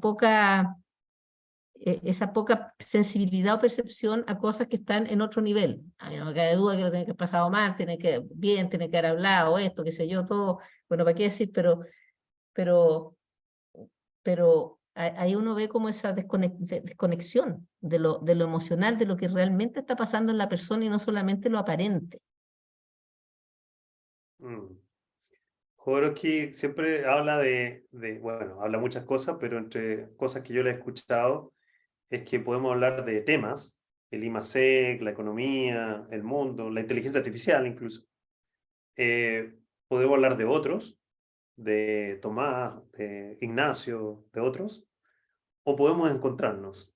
S2: poca sensibilidad o percepción a cosas que están en otro nivel. A mí no me cabe duda que lo tiene que haber pasado mal, tiene que bien, tiene que haber hablado, esto, qué sé yo, todo, bueno, ¿para qué decir? Pero pero ahí uno ve como esa desconexión de lo emocional, de lo que realmente está pasando en la persona y no solamente lo aparente.
S3: Mm. Jodorowsky siempre habla bueno, habla muchas cosas, pero entre cosas que yo le he escuchado es que podemos hablar de temas, el I+C, la economía, el mundo, la inteligencia artificial incluso. Podemos hablar de otros, de Tomás, de Ignacio, de otros, o podemos encontrarnos.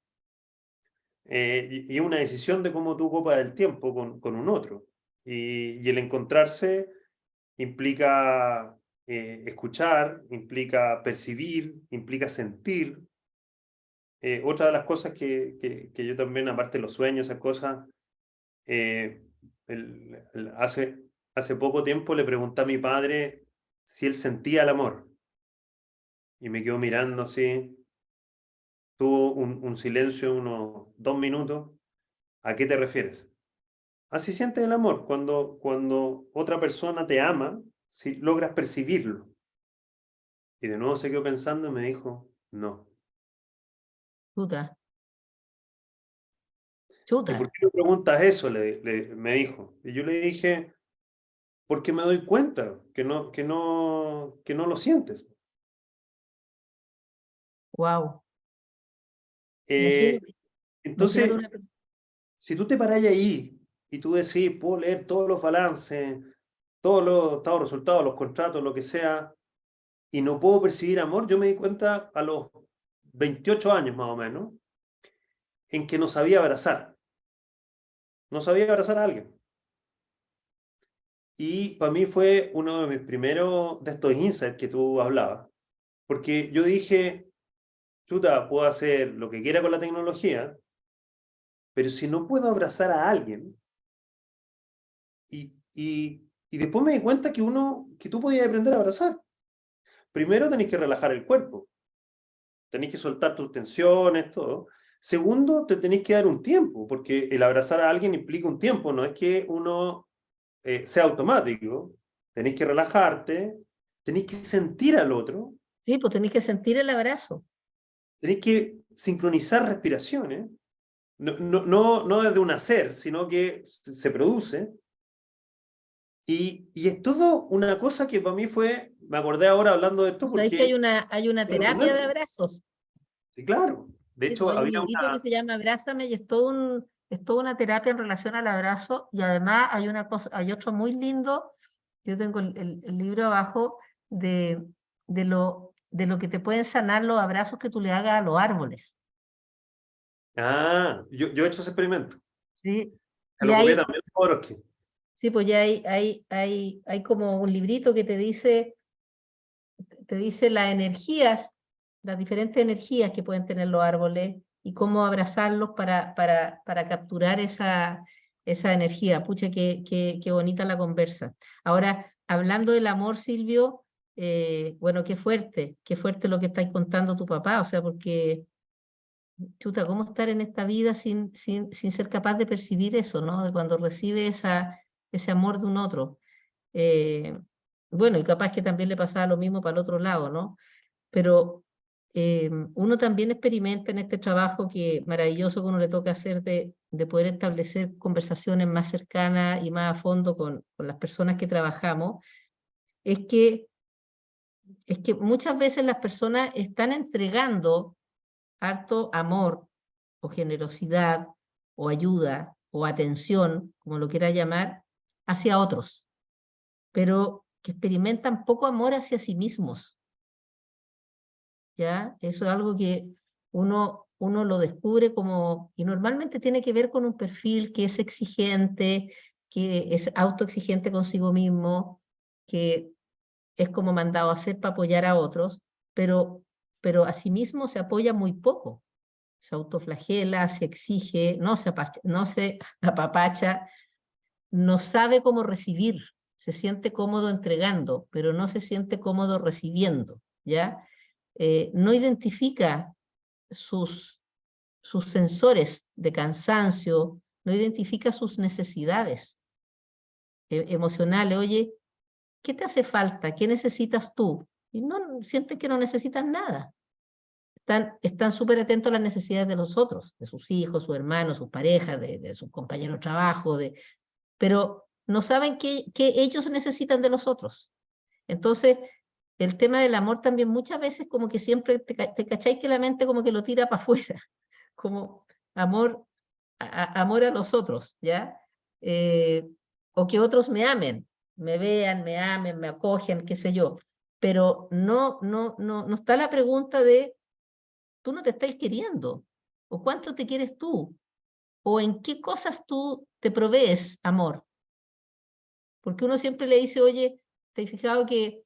S3: Y una decisión de cómo tú ocupas el tiempo con un otro. Y el encontrarse implica escuchar, implica percibir, implica sentir. Otra de las cosas que yo también, aparte de los sueños, esas cosas, eh, hace poco tiempo le pregunté a mi padre si él sentía el amor y me quedó mirando así, tuvo un silencio, unos 2 minutos. ¿A qué te refieres? Así sientes el amor, cuando otra persona te ama, si logras percibirlo. Y de nuevo se quedó pensando y me dijo, no.
S2: Chuta,
S3: ¿Y por
S2: chuta,
S3: qué me preguntas eso? Me dijo. Y yo le dije, porque me doy cuenta que no lo sientes.
S2: wow.
S3: Eh,
S2: Imagínate, imagínate
S3: entonces,
S2: una persona.
S3: si tú te paras ahí y tú decís, puedo leer todos los balances, todos los estados de resultados, los contratos, lo que sea, y no puedo percibir amor, yo me di cuenta a los 28 años más o menos, en que no sabía abrazar. No sabía abrazar a alguien. Y para mí fue uno de mis primeros de estos insights que tú hablabas. Porque yo dije, chuta, puedo hacer lo que quiera con la tecnología, pero si no puedo abrazar a alguien, y después me di cuenta que tú podías aprender a abrazar. Primero tenés que relajar el cuerpo, tenés que soltar tus tensiones, todo. Segundo, te tenés que dar un tiempo, porque el abrazar a alguien implica un tiempo, no es que uno sea automático. Tenés que relajarte, tenés que sentir al otro,
S2: Sí, pues tenés que sentir el abrazo.
S3: tenés que sincronizar respiraciones, no desde un hacer, sino que se produce. Y es todo una cosa que para mí fue, me acordé ahora hablando de esto
S2: ¿Sabéis que
S3: porque...
S2: hay una terapia de abrazos?
S3: Sí, claro. De
S2: Sí,
S3: hecho,
S2: pues hay un
S3: había
S2: librito que
S3: una...
S2: se llama Abrázame y es toda una terapia en relación al abrazo y además hay una cosa, hay otro muy lindo, yo tengo el libro abajo de, de lo que te pueden sanar los abrazos que tú le hagas a los árboles,
S3: Ah, yo he hecho ese experimento.
S2: ¿sí?
S3: Se
S2: Y
S3: lo copié
S2: hay,
S3: también a Jodorowsky.
S2: sí, pues ya hay como un librito que te dice las energías, las diferentes energías que pueden tener los árboles y cómo abrazarlos para capturar esa energía. Pucha, qué bonita la conversa. Ahora, hablando del amor, Silvio, bueno, qué fuerte lo que estáis contando tu papá, o sea, porque, chuta, ¿cómo estar en esta vida sin ser capaz de percibir eso, ¿no? De cuando recibe ese amor de un otro. Eh, bueno, y capaz que también le pasaba lo mismo para el otro lado, ¿no? Pero uno también experimenta en este trabajo que maravilloso que uno le toca hacer de poder establecer conversaciones más cercanas y más a fondo con las personas que trabajamos, es que, es que muchas veces las personas están entregando harto amor o generosidad o ayuda o atención, como lo quiera llamar, hacia otros, pero que experimentan poco amor hacia sí mismos. ¿Ya? Eso es algo que uno lo descubre como, y normalmente tiene que ver con un perfil que es exigente, que es autoexigente consigo mismo, que es como mandado a hacer para apoyar a otros, pero a sí mismo se apoya muy poco, se autoflagela, se exige, no se apapacha, no sabe cómo recibir, se siente cómodo entregando, pero no se siente cómodo recibiendo, ¿ya? No identifica sus sensores de cansancio, no identifica sus necesidades emocionales. Oye, ¿qué te hace falta? ¿Qué necesitas tú? Y no sienten que no necesitan nada. Están súper atentos a las necesidades de los otros, de sus hijos, sus hermanos, sus parejas, de sus compañeros de trabajo, pero no saben qué ellos necesitan de los otros. Entonces, el tema del amor también muchas veces como que siempre te cacháis que la mente como que lo tira para afuera, como amor amor a los otros, ¿ya? Eh, o que otros me amen, me vean, me amen, me acogen, qué sé yo. Pero no está la pregunta de, tú no te estás queriendo, o cuánto te quieres tú, o en qué cosas tú te provees amor. Porque uno siempre le dice, oye, ¿te has fijado que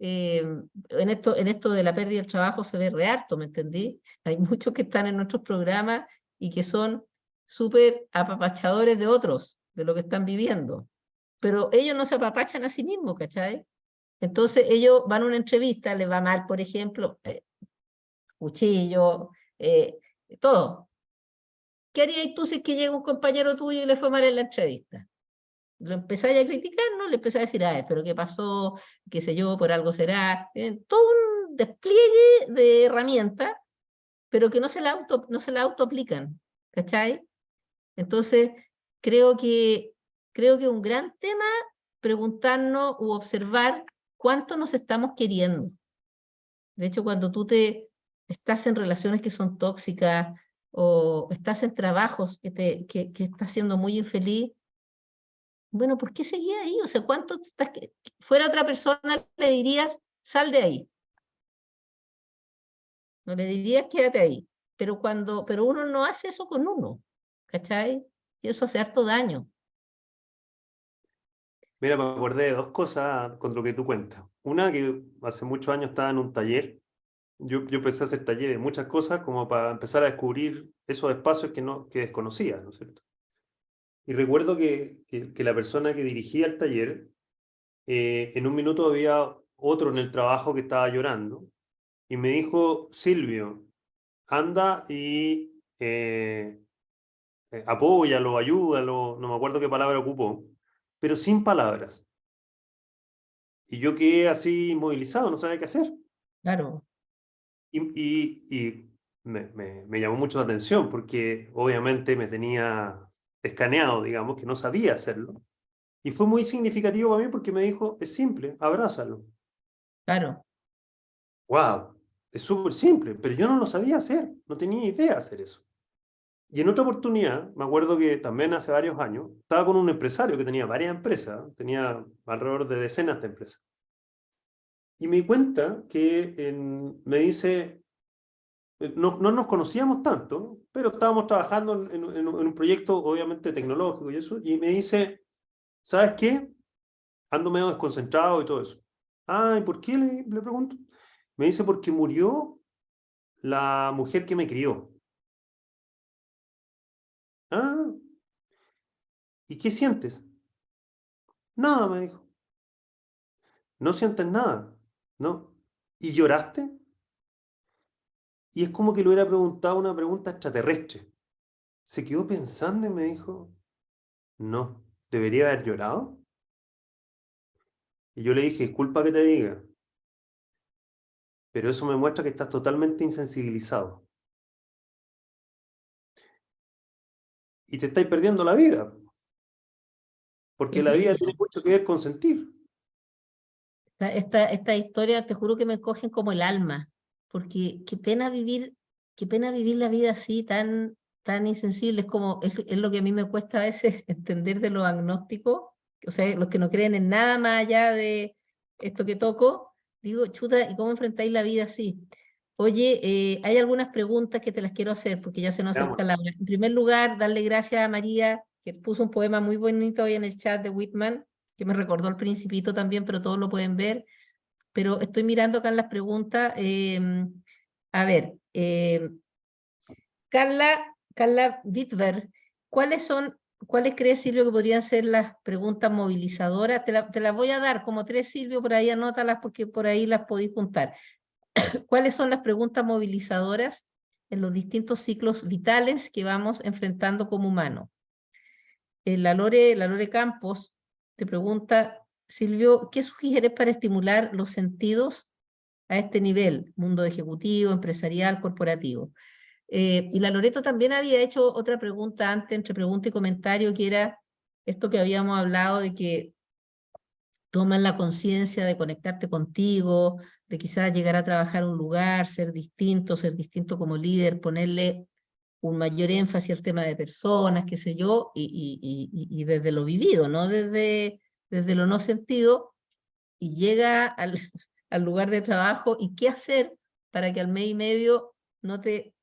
S2: en esto de la pérdida del trabajo se ve re harto, ¿me entendí? Hay muchos que están en nuestros programas y que son súper apapachadores de otros, de lo que están viviendo, pero ellos no se apapachan a sí mismos, ¿cachai? Entonces ellos van a una entrevista, les va mal, por ejemplo, cuchillo, eh, todo. ¿Qué harías tú si es que llega un compañero tuyo y le fue mal en la entrevista? Lo empezáis a criticar, ¿no? Le empezáis a decir, ay, pero ¿qué pasó? ¿Qué sé yo? Por algo será. Todo un despliegue de herramientas, pero que no se la auto-aplican, ¿cachai? Entonces, creo que, creo que un gran tema preguntarnos u observar cuánto nos estamos queriendo. De hecho, cuando tú estás en relaciones que son tóxicas o estás en trabajos que estás siendo muy infeliz, Bueno, ¿por qué seguía ahí? O sea, ¿cuánto fuera otra persona le dirías, sal de ahí? No le dirías, quédate ahí. Pero uno no hace eso con uno, ¿cachai? Y eso hace harto daño.
S3: Mira, me acordé de dos cosas con lo que tú cuentas. Una, que hace muchos años estaba en un taller. Yo empecé a hacer talleres, muchas cosas, como para empezar a descubrir esos espacios que desconocía, ¿no es cierto? Y recuerdo que la persona que dirigía el taller, en un minuto había otro en el trabajo que estaba llorando, y me dijo, Silvio, anda y apóyalo, ayúdalo, no me acuerdo qué palabra ocupó, pero sin palabras. Y yo quedé así inmovilizado, no sabía qué hacer.
S2: Claro,
S3: Y me llamó mucho la atención porque obviamente me tenía escaneado, digamos, que no sabía hacerlo. Y fue muy significativo para mí porque me dijo, es simple, abrázalo.
S2: claro.
S3: ¡Wow! Es súper simple, pero yo no lo sabía hacer, no tenía idea de hacer eso. Y en otra oportunidad, me acuerdo que también hace varios años, estaba con un empresario que tenía varias empresas, tenía alrededor de decenas de empresas. Y me di cuenta que me dice, no nos conocíamos tanto, pero estábamos trabajando en un proyecto obviamente tecnológico y eso, y me dice, ¿sabes qué? Ando medio desconcentrado y todo eso. Ah, ¿y por qué? Le pregunto. Me dice, porque murió la mujer que me crió. Ah, ¿y qué sientes? Nada, me dijo. No sientes nada, ¿no? ¿Y lloraste? Y es como que le hubiera preguntado una pregunta extraterrestre. Se quedó pensando y me dijo, no, ¿debería haber llorado? Y yo le dije, disculpa que te diga, pero eso me muestra que estás totalmente insensibilizado y te estáis perdiendo la vida, porque
S2: Es
S3: la vida tiene
S2: brígido.
S3: mucho que ver con sentir.
S2: Esta historia, te juro que me cogen como el alma, porque qué pena vivir la vida así, tan insensible. Es lo que a mí me cuesta a veces entender de los agnósticos, o sea, los que no creen en nada más allá de esto que toco. Digo, chuta, ¿y cómo enfrentáis la vida así? Oye, hay algunas preguntas que te las quiero hacer, porque ya se nos
S3: Veamos.
S2: acerca la hora. En primer lugar, darle gracias a María, que puso un poema muy bonito hoy en el chat de Whitman, que me recordó al Principito también, pero todos lo pueden ver. Pero estoy mirando acá en las preguntas. A ver, Carla Wittberg, ¿cuáles crees, Silvio, que podrían ser las preguntas movilizadoras? Te las voy a dar como tres, Silvio, por ahí anótalas porque por ahí las podéis juntar. ¿Cuáles son las preguntas movilizadoras en los distintos ciclos vitales que vamos enfrentando como humanos? La Lore Campos te pregunta, Silvio, ¿qué sugieres para estimular los sentidos a este nivel, mundo ejecutivo, empresarial, corporativo? Y la Loreto también había hecho otra pregunta antes, entre pregunta y comentario, que era esto que habíamos hablado de que toman la conciencia de conectarte contigo, de quizás llegar a trabajar a un lugar, ser distinto como líder, ponerle un mayor énfasis al tema de personas, qué sé yo, y desde lo vivido, no desde lo no sentido, y llega al lugar de trabajo y qué hacer para que al mes y medio no te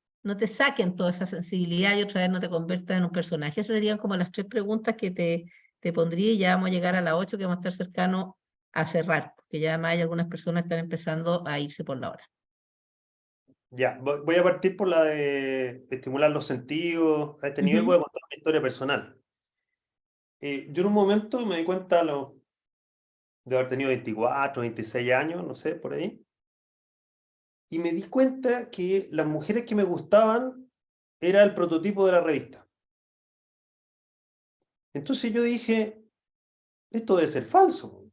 S2: saquen toda esa sensibilidad y otra vez no te conviertas en un personaje. Esas serían como las tres preguntas que te pondría y ya vamos a llegar a las 8 que vamos a estar cercanos a cerrar, porque ya además hay algunas personas que están empezando a irse por la hora.
S3: Ya, voy a partir por la de estimular los sentidos. A este nivel voy a
S2: Ujú.
S3: contar una historia personal. Yo en un momento me di cuenta de haber tenido 24, 26 años, no sé, por ahí, y me di cuenta que las mujeres que me gustaban era el prototipo de la revista. Entonces yo dije, esto debe ser falso,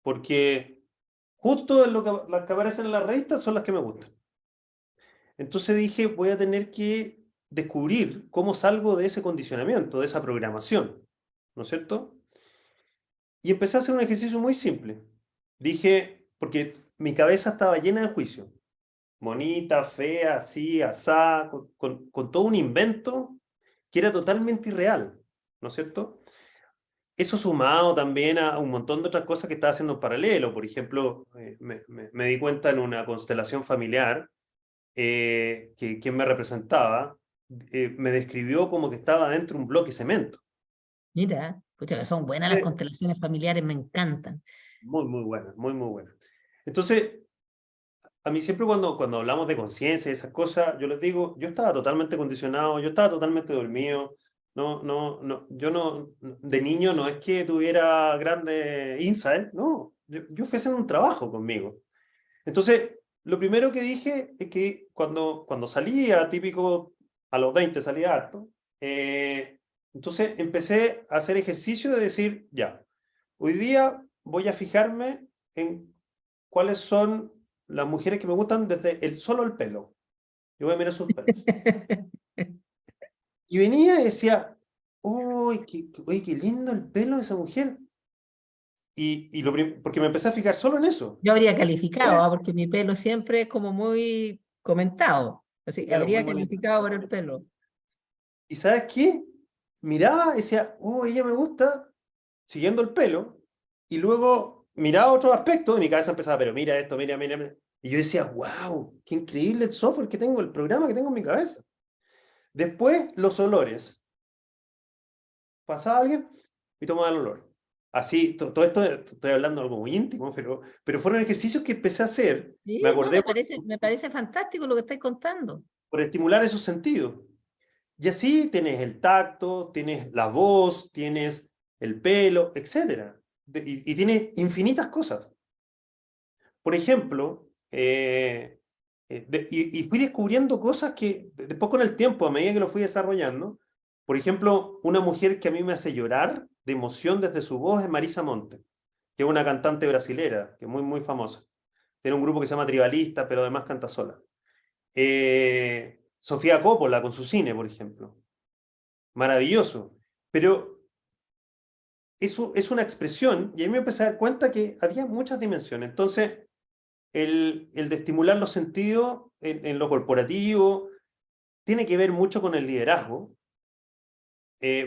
S3: porque justo las que aparecen en la revista son las que me gustan. Entonces dije, voy a tener que descubrir cómo salgo de ese condicionamiento, de esa programación, ¿no es cierto? Y empecé a hacer un ejercicio muy simple. Dije, porque mi cabeza estaba llena de juicios, bonita, fea, así, asá, con todo un invento que era totalmente irreal, ¿no es cierto? eso sumado también a un montón de otras cosas que estaba haciendo en paralelo. Por ejemplo, me di cuenta en una constelación familiar que quien me representaba me describió como que estaba dentro de un bloque de cemento.
S2: Mira, pucha, que son buenas las constelaciones familiares, me encantan.
S3: Muy, muy buena, muy, muy buena. Entonces, a mí siempre cuando hablamos de conciencia y esas cosas, yo les digo, yo estaba totalmente condicionado, yo estaba totalmente dormido, yo no, de niño no es que tuviera grandes insights, no, yo fui haciendo un trabajo conmigo. Entonces, lo primero que dije es que cuando salía, típico, a los 20 salía harto, entonces empecé a hacer ejercicio de decir, ya, hoy día voy a fijarme en cuáles son las mujeres que me gustan desde solo el pelo. Yo voy a mirar sus pelos. Y venía y decía, uy, qué lindo el pelo de esa mujer. Porque me empecé a fijar solo en eso.
S2: Yo habría calificado, porque mi pelo siempre es como muy comentado. Así,
S3: Pelo muy
S2: habría
S3: bonito.
S2: calificado por el pelo.
S3: ¿Y sabes qué? Miraba y decía, ella me gusta, siguiendo el pelo, y luego miraba otros aspectos y mi cabeza empezaba, pero mira esto, mira. Y yo decía, wow, qué increíble el software que tengo, el programa que tengo en mi cabeza. Después, los olores. Pasaba alguien y tomaba el olor. Así, todo esto estoy hablando de algo muy íntimo, pero fueron ejercicios que empecé a hacer,
S2: Sí,
S3: me
S2: no,
S3: acordé
S2: me parece fantástico lo que estáis contando.
S3: por estimular esos sentidos. Y así tienes el tacto, tienes la voz, tienes el pelo, etc. Y tienes infinitas cosas. Por ejemplo, y fui descubriendo cosas que después con el tiempo, a medida que lo fui desarrollando, por ejemplo, una mujer que a mí me hace llorar de emoción desde su voz es Marisa Monte, que es una cantante brasilera, que es muy, muy famosa. Tiene un grupo que se llama Tribalista, pero además canta sola. Sofía Coppola con su cine, por ejemplo. Maravilloso. Pero eso es una expresión, y a mí me empecé a dar cuenta que había muchas dimensiones. Entonces, el de estimular los sentidos en lo corporativo tiene que ver mucho con el liderazgo.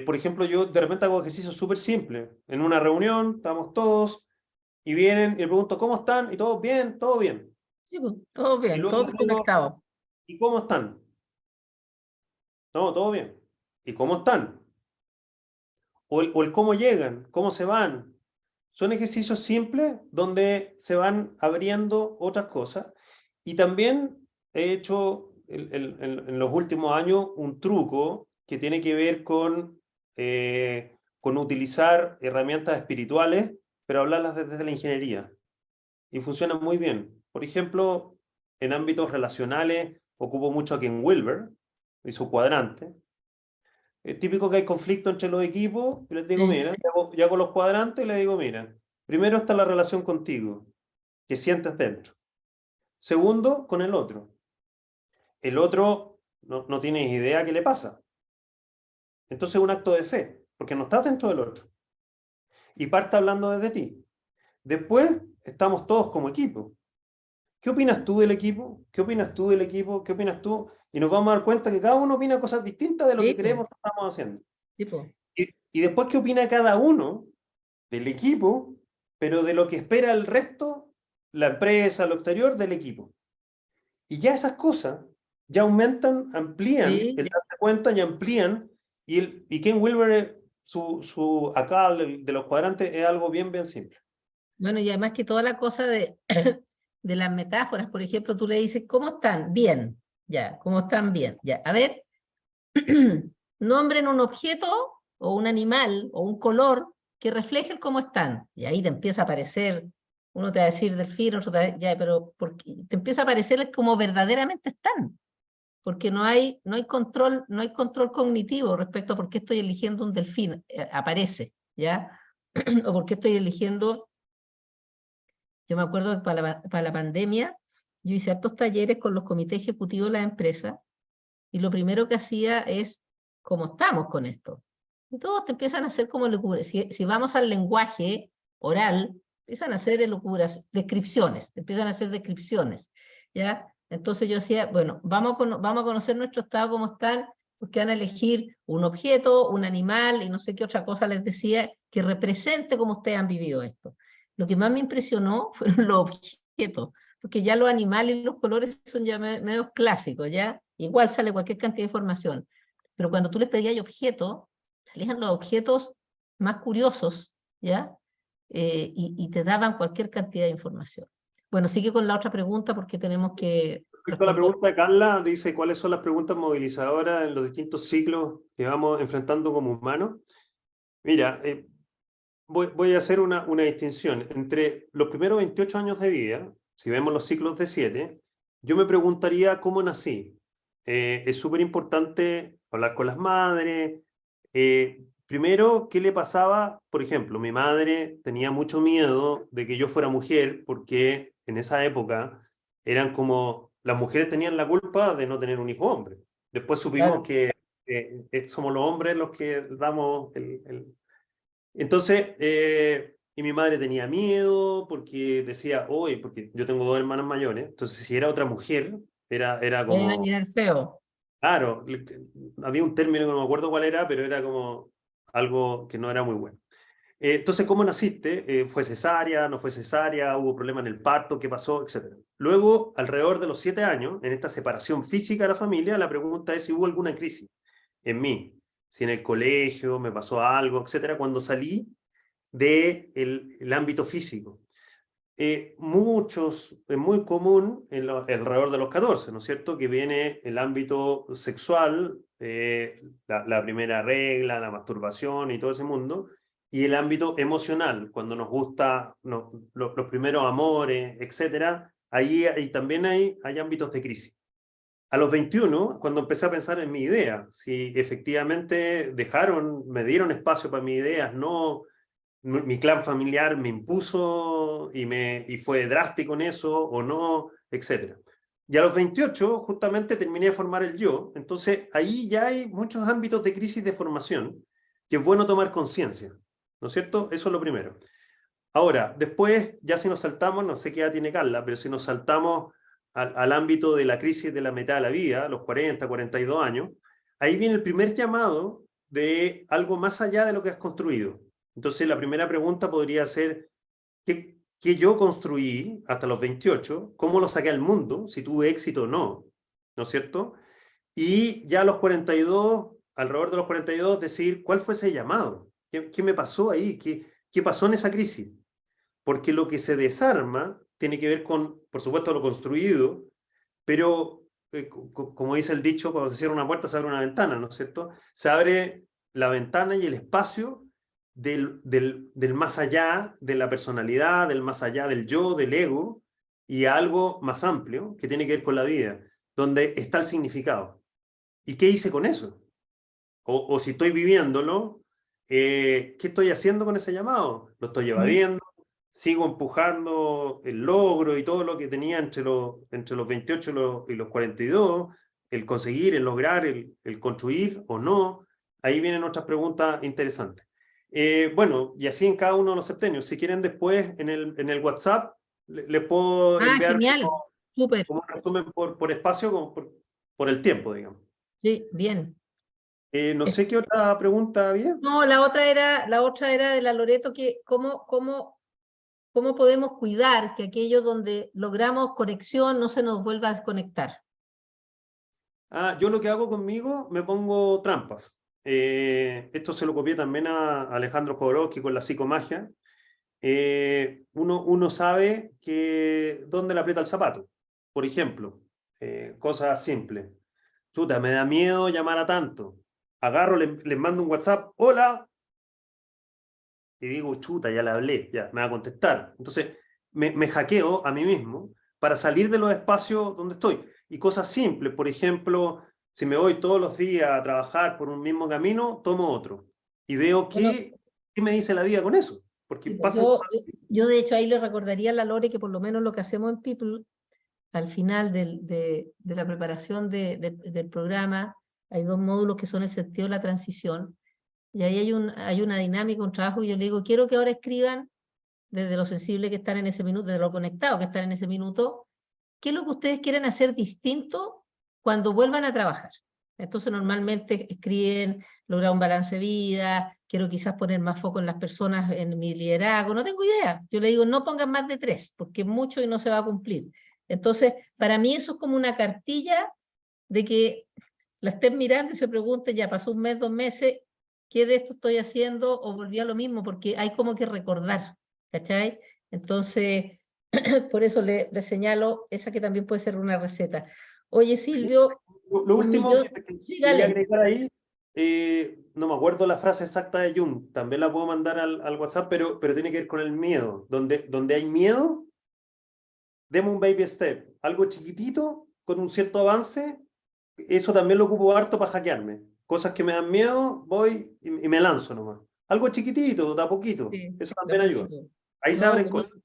S3: Por ejemplo, yo de repente hago ejercicios súper simples. En una reunión, estamos todos, y vienen y le pregunto, ¿cómo están? Y todos bien, todo bien.
S2: Sí, pues, todo
S3: Y
S2: bien,
S3: luego
S2: todo
S3: les digo,
S2: conectado.
S3: ¿y cómo están? No, todo bien. ¿Y cómo están? O el cómo llegan, cómo se van. Son ejercicios simples donde se van abriendo otras cosas. Y también he hecho en los últimos años un truco que tiene que ver con utilizar herramientas espirituales, pero hablarlas desde la ingeniería. Y funciona muy bien. Por ejemplo, en ámbitos relacionales ocupo mucho a Ken Wilber y su cuadrante. Es típico que hay conflicto entre los equipos y les digo,
S2: Sí.
S3: mira, ya con los cuadrantes les digo, mira, primero está la relación contigo, que sientes dentro. Segundo, con el otro. El otro no tienes idea qué le pasa. Entonces es un acto de fe, porque no estás dentro del otro. Y parte hablando desde ti. Después estamos todos como equipo. ¿Qué opinas tú del equipo? ¿Qué opinas tú del equipo? ¿Qué opinas tú? Y nos vamos a dar cuenta que cada uno opina cosas distintas de lo
S2: Sí,
S3: que
S2: pues,
S3: creemos que estamos haciendo.
S2: sí, pues.
S3: Y después, ¿qué opina cada uno del equipo, pero de lo que espera el resto, la empresa, lo exterior del equipo? Y ya esas cosas ya aumentan, amplían
S2: Sí,
S3: el darse cuenta y amplían. Y Ken Wilber, acá de los cuadrantes, es algo bien, bien simple.
S2: bueno, y además que toda la cosa de, de las metáforas, por ejemplo, tú le dices, ¿cómo están? Bien, ya, ¿cómo están? Bien, ya. A ver, nombren un objeto o un animal o un color que refleje el cómo están. Y ahí te empieza a aparecer, uno te va a decir delfín, otro te va a, ya, pero porque te empieza a aparecer como verdaderamente están. Porque no hay control cognitivo respecto a por qué estoy eligiendo un delfín, aparece, ¿ya? O por qué estoy eligiendo. Yo me acuerdo que para la pandemia yo hice hartos talleres con los comités ejecutivos de las empresas y lo primero que hacía es, ¿cómo estamos con esto? Y todos te empiezan a hacer como locuras. Si vamos al lenguaje oral, empiezan a hacer descripciones, empiezan a hacer descripciones, ¿ya? Entonces yo decía, bueno, vamos a conocer nuestro estado como están, porque van a elegir un objeto, un animal y no sé qué otra cosa les decía, que represente cómo ustedes han vivido esto. Lo que más me impresionó fueron los objetos, porque ya los animales y los colores son ya medios clásicos, ¿ya? Igual sale cualquier cantidad de información. Pero cuando tú les pedías objetos, salían los objetos más curiosos, ¿ya? Y te daban cualquier cantidad de información. Bueno, sigue con la otra pregunta porque tenemos que...
S3: Respecto a la pregunta de Carla, dice cuáles son las preguntas movilizadoras en los distintos ciclos que vamos enfrentando como humanos. Mira, voy a hacer una distinción. Entre los primeros 28 años de vida, si vemos los ciclos de 7, yo me preguntaría cómo nací. Es súper importante hablar con las madres. Primero, ¿qué le pasaba? Por ejemplo, mi madre tenía mucho miedo de que yo fuera mujer porque en esa época eran como... Las mujeres tenían la culpa de no tener un hijo hombre. Después supimos que somos los hombres los que damos Entonces, y mi madre tenía miedo porque decía, oye, porque yo tengo 2 hermanas mayores, entonces si era otra mujer, era como...
S2: Mirar feo.
S3: Claro, había un término que no me acuerdo cuál era, pero era como algo que no era muy bueno. Entonces, ¿cómo naciste? ¿Fue cesárea? ¿No fue cesárea? ¿Hubo problema en el parto? ¿Qué pasó? Etcétera. Luego, alrededor de los 7 años, en esta separación física de la familia, la pregunta es si hubo alguna crisis en mí, si en el colegio me pasó algo, etcétera, cuando salí del ámbito físico. Es muy común alrededor de los 14, ¿no es cierto? Que viene el ámbito sexual, la primera regla, la masturbación y todo ese mundo, y el ámbito emocional, cuando nos gusta los primeros amores, etcétera, ahí también hay ámbitos de crisis. A los 21, cuando empecé a pensar en mi idea, si efectivamente me dieron espacio para mis ideas, no mi clan familiar me impuso y fue drástico en eso o no, etc. Y a los 28 justamente terminé de formar el yo, entonces ahí ya hay muchos ámbitos de crisis de formación que es bueno tomar conciencia, ¿no es cierto? Eso es lo primero. Ahora, después, ya si nos saltamos, no sé qué edad tiene Carla, pero si nos saltamos al ámbito de la crisis de la mitad de la vida, los 40, 42 años, ahí viene el primer llamado de algo más allá de lo que has construido. Entonces, la primera pregunta podría ser, ¿qué yo construí hasta los 28? ¿Cómo lo saqué al mundo? Si tuve éxito o no, ¿no es cierto? Y ya a los 42, alrededor de los 42, decir, ¿cuál fue ese llamado? ¿Qué me pasó ahí? ¿Qué pasó en esa crisis? Porque lo que se desarma tiene que ver con, por supuesto, lo construido, pero, como dice el dicho, cuando se cierra una puerta se abre una ventana, ¿no es cierto? Se abre la ventana y el espacio del más allá de la personalidad, del más allá del yo, del ego, y a algo más amplio que tiene que ver con la vida, donde está el significado. ¿Y qué hice con eso? O si estoy viviéndolo, ¿qué estoy haciendo con ese llamado? ¿Lo estoy evadiendo? ¿Sigo empujando el logro y todo lo que tenía entre los 28 y los 42? ¿El conseguir, el lograr, el construir o no? Ahí vienen otras preguntas interesantes. Bueno, y así en cada uno de los septenios. Si quieren después en el WhatsApp, les puedo enviar
S2: Genial, súper.
S3: como un resumen por espacio, como por el tiempo, digamos.
S2: Sí, bien.
S3: No sé qué otra pregunta había.
S2: No, la otra era de la Loreto, que cómo podemos cuidar que aquello donde logramos conexión no se nos vuelva a desconectar.
S3: Yo lo que hago conmigo, me pongo trampas. Esto se lo copié también a Alejandro Jodorowsky con la psicomagia. Uno sabe dónde le aprieta el zapato. Por ejemplo, cosas simples. Chuta, me da miedo llamar a tanto. Agarro, les mando un WhatsApp, hola, y digo, chuta, ya le hablé, ya me va a contestar. Entonces, me hackeo a mí mismo para salir de los espacios donde estoy. Y cosas simples, por ejemplo, si me voy todos los días a trabajar por un mismo camino, tomo otro. Y veo qué me dice la vida con eso. Porque pasa
S2: yo de hecho ahí le recordaría a la Lore que por lo menos lo que hacemos en People, al final de la preparación del programa, hay 2 módulos que son el sentido de la transición. Y ahí hay una dinámica, un trabajo, y yo le digo, quiero que ahora escriban, desde lo sensible que están en ese minuto, desde lo conectado que están en ese minuto, qué es lo que ustedes quieren hacer distinto cuando vuelvan a trabajar. Entonces normalmente escriben, lograr un balance de vida, quiero quizás poner más foco en las personas, en mi liderazgo, no tengo idea. Yo le digo, no pongan más de 3, porque es mucho y no se va a cumplir. Entonces, para mí eso es como una cartilla de que la estén mirando y se pregunten, ya pasó un mes, 2 meses, ¿qué de esto estoy haciendo? O volví a lo mismo, porque hay como que recordar, ¿cachai? Entonces, por eso le señalo esa que también puede ser una receta. Oye, Silvio,
S3: Lo último que
S2: Sí,
S3: quería
S2: dale.
S3: agregar ahí, no me acuerdo la frase exacta de Jung, también la puedo mandar al WhatsApp, pero tiene que ver con el miedo. Donde hay miedo, demos un baby step, algo chiquitito, con un cierto avance, eso también lo ocupo harto para hackearme. Cosas que me dan miedo, voy y me lanzo nomás. Algo chiquitito, de a poquito,
S2: Sí,
S3: eso
S2: de a
S3: también ayuda.
S2: poquito.
S3: Ahí se
S2: No,
S3: abren cosas.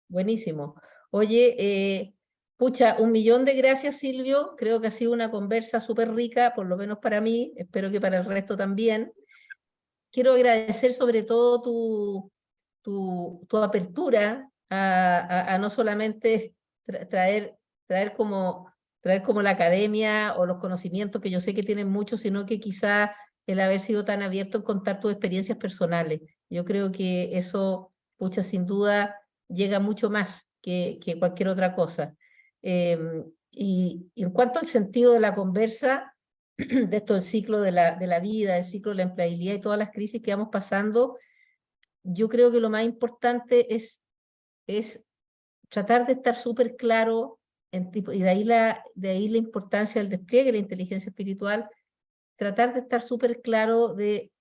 S2: buenísimo. Oye, pucha, 1.000.000 de gracias, Silvio. Creo que ha sido una conversa súper rica, por lo menos para mí, espero que para el resto también. Quiero agradecer sobre todo tu apertura a no solamente traer como la academia o los conocimientos que yo sé que tienen muchos, sino que quizá el haber sido tan abierto en contar tus experiencias personales. Yo creo que eso, pucha, sin duda llega mucho más que cualquier otra cosa. Y en cuanto al sentido de la conversa, de esto del ciclo de la vida, el ciclo de la empleabilidad y todas las crisis que vamos pasando, yo creo que lo más importante es tratar de estar súper claro, y de ahí la importancia del despliegue de la inteligencia espiritual, tratar de estar súper claro de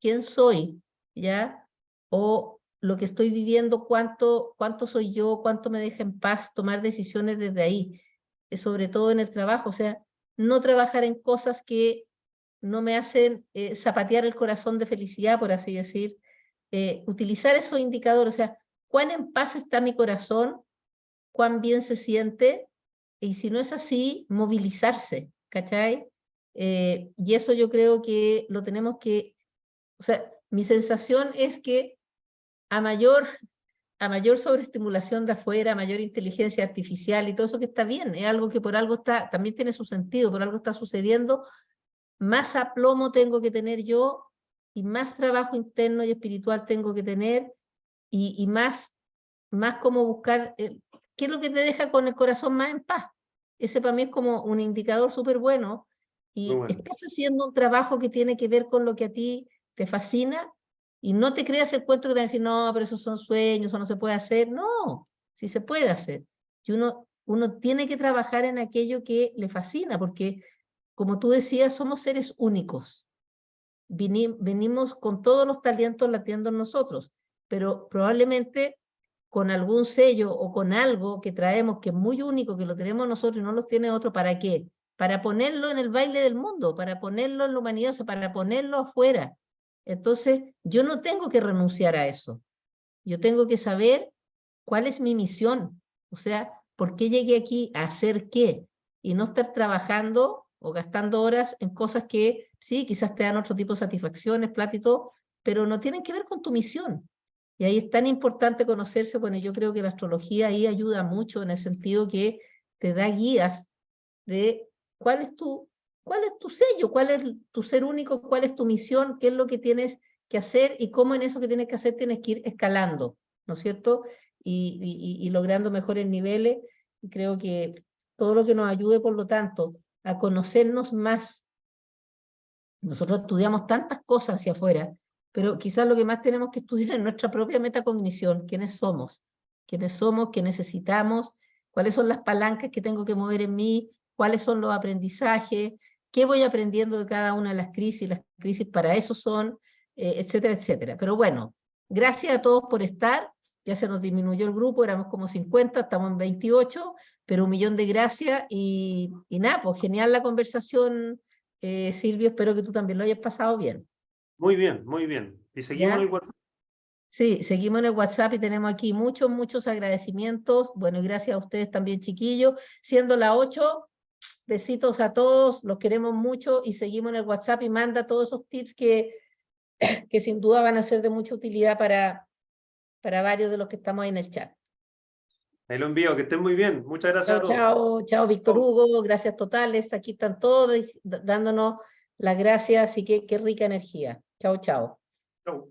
S2: quién soy, ¿ya? O lo que estoy viviendo, cuánto soy yo, cuánto me deja en paz, tomar decisiones desde ahí, sobre todo en el trabajo, o sea, no trabajar en cosas que no me hacen zapatear el corazón de felicidad, por así decir, utilizar esos indicadores, o sea, cuán en paz está mi corazón, cuán bien se siente, y si no es así, movilizarse, ¿cachai? Y eso yo creo que lo tenemos que, o sea, mi sensación es que a mayor, a mayor sobreestimulación de afuera, a mayor inteligencia artificial y todo eso que está bien, es algo que por algo está, también tiene su sentido, por algo está sucediendo, más aplomo tengo que tener yo y más trabajo interno y espiritual tengo que tener y más como buscar, ¿qué es lo que te deja con el corazón más en paz? Ese para mí es como un indicador súper bueno
S3: Muy
S2: y
S3: bueno.
S2: estás haciendo un trabajo que tiene que ver con lo que a ti te fascina y no te creas el cuento que te van a decir, no, pero esos son sueños o no se puede hacer. No, sí se puede hacer. Y uno tiene que trabajar en aquello que le fascina porque, como tú decías, somos seres únicos. Venimos con todos los talentos latiendo en nosotros, pero probablemente con algún sello o con algo que traemos que es muy único, que lo tenemos nosotros y no lo tiene otro, ¿para qué? Para ponerlo en el baile del mundo, para ponerlo en la humanidad, o sea, para ponerlo afuera. Entonces, yo no tengo que renunciar a eso. Yo tengo que saber cuál es mi misión. O sea, ¿por qué llegué aquí a hacer qué? Y no estar trabajando o gastando horas en cosas que sí, quizás te dan otro tipo de satisfacciones, plata y todo, pero no tienen que ver con tu misión. Y ahí es tan importante conocerse, bueno, yo creo que la astrología ahí ayuda mucho en el sentido que te da guías de cuál es tu sello, cuál es tu ser único, cuál es tu misión, qué es lo que tienes que hacer y cómo en eso que tienes que hacer tienes que ir escalando, ¿no es cierto? Y logrando mejores niveles. Y creo que todo lo que nos ayude, por lo tanto, a conocernos más. Nosotros estudiamos tantas cosas hacia afuera, pero quizás lo que más tenemos que estudiar es nuestra propia metacognición, quiénes somos, qué necesitamos, cuáles son las palancas que tengo que mover en mí, cuáles son los aprendizajes, qué voy aprendiendo de cada una de las crisis para eso son, etcétera, etcétera. Pero bueno, gracias a todos por estar, ya se nos disminuyó el grupo, éramos como 50, estamos en 28, pero 1.000.000 de gracias y nada, pues genial la conversación. Silvio, espero que tú también lo hayas pasado bien.
S3: Muy bien, muy bien. Y seguimos en el
S2: ¿Ya?
S3: WhatsApp.
S2: Sí, seguimos en el WhatsApp y tenemos aquí muchos agradecimientos. Bueno, y gracias a ustedes también, chiquillos. Siendo las 8, besitos a todos, los queremos mucho y seguimos en el WhatsApp y manda todos esos tips que sin duda van a ser de mucha utilidad para varios de los que estamos ahí en el chat.
S3: Ahí lo envío, que estén muy bien. Muchas gracias a
S2: Chao,
S3: todos.
S2: chao, chao, Víctor
S3: Chao.
S2: Hugo, gracias totales. Aquí están todos dándonos las gracias y qué rica energía. Chao, chao.
S3: Chao.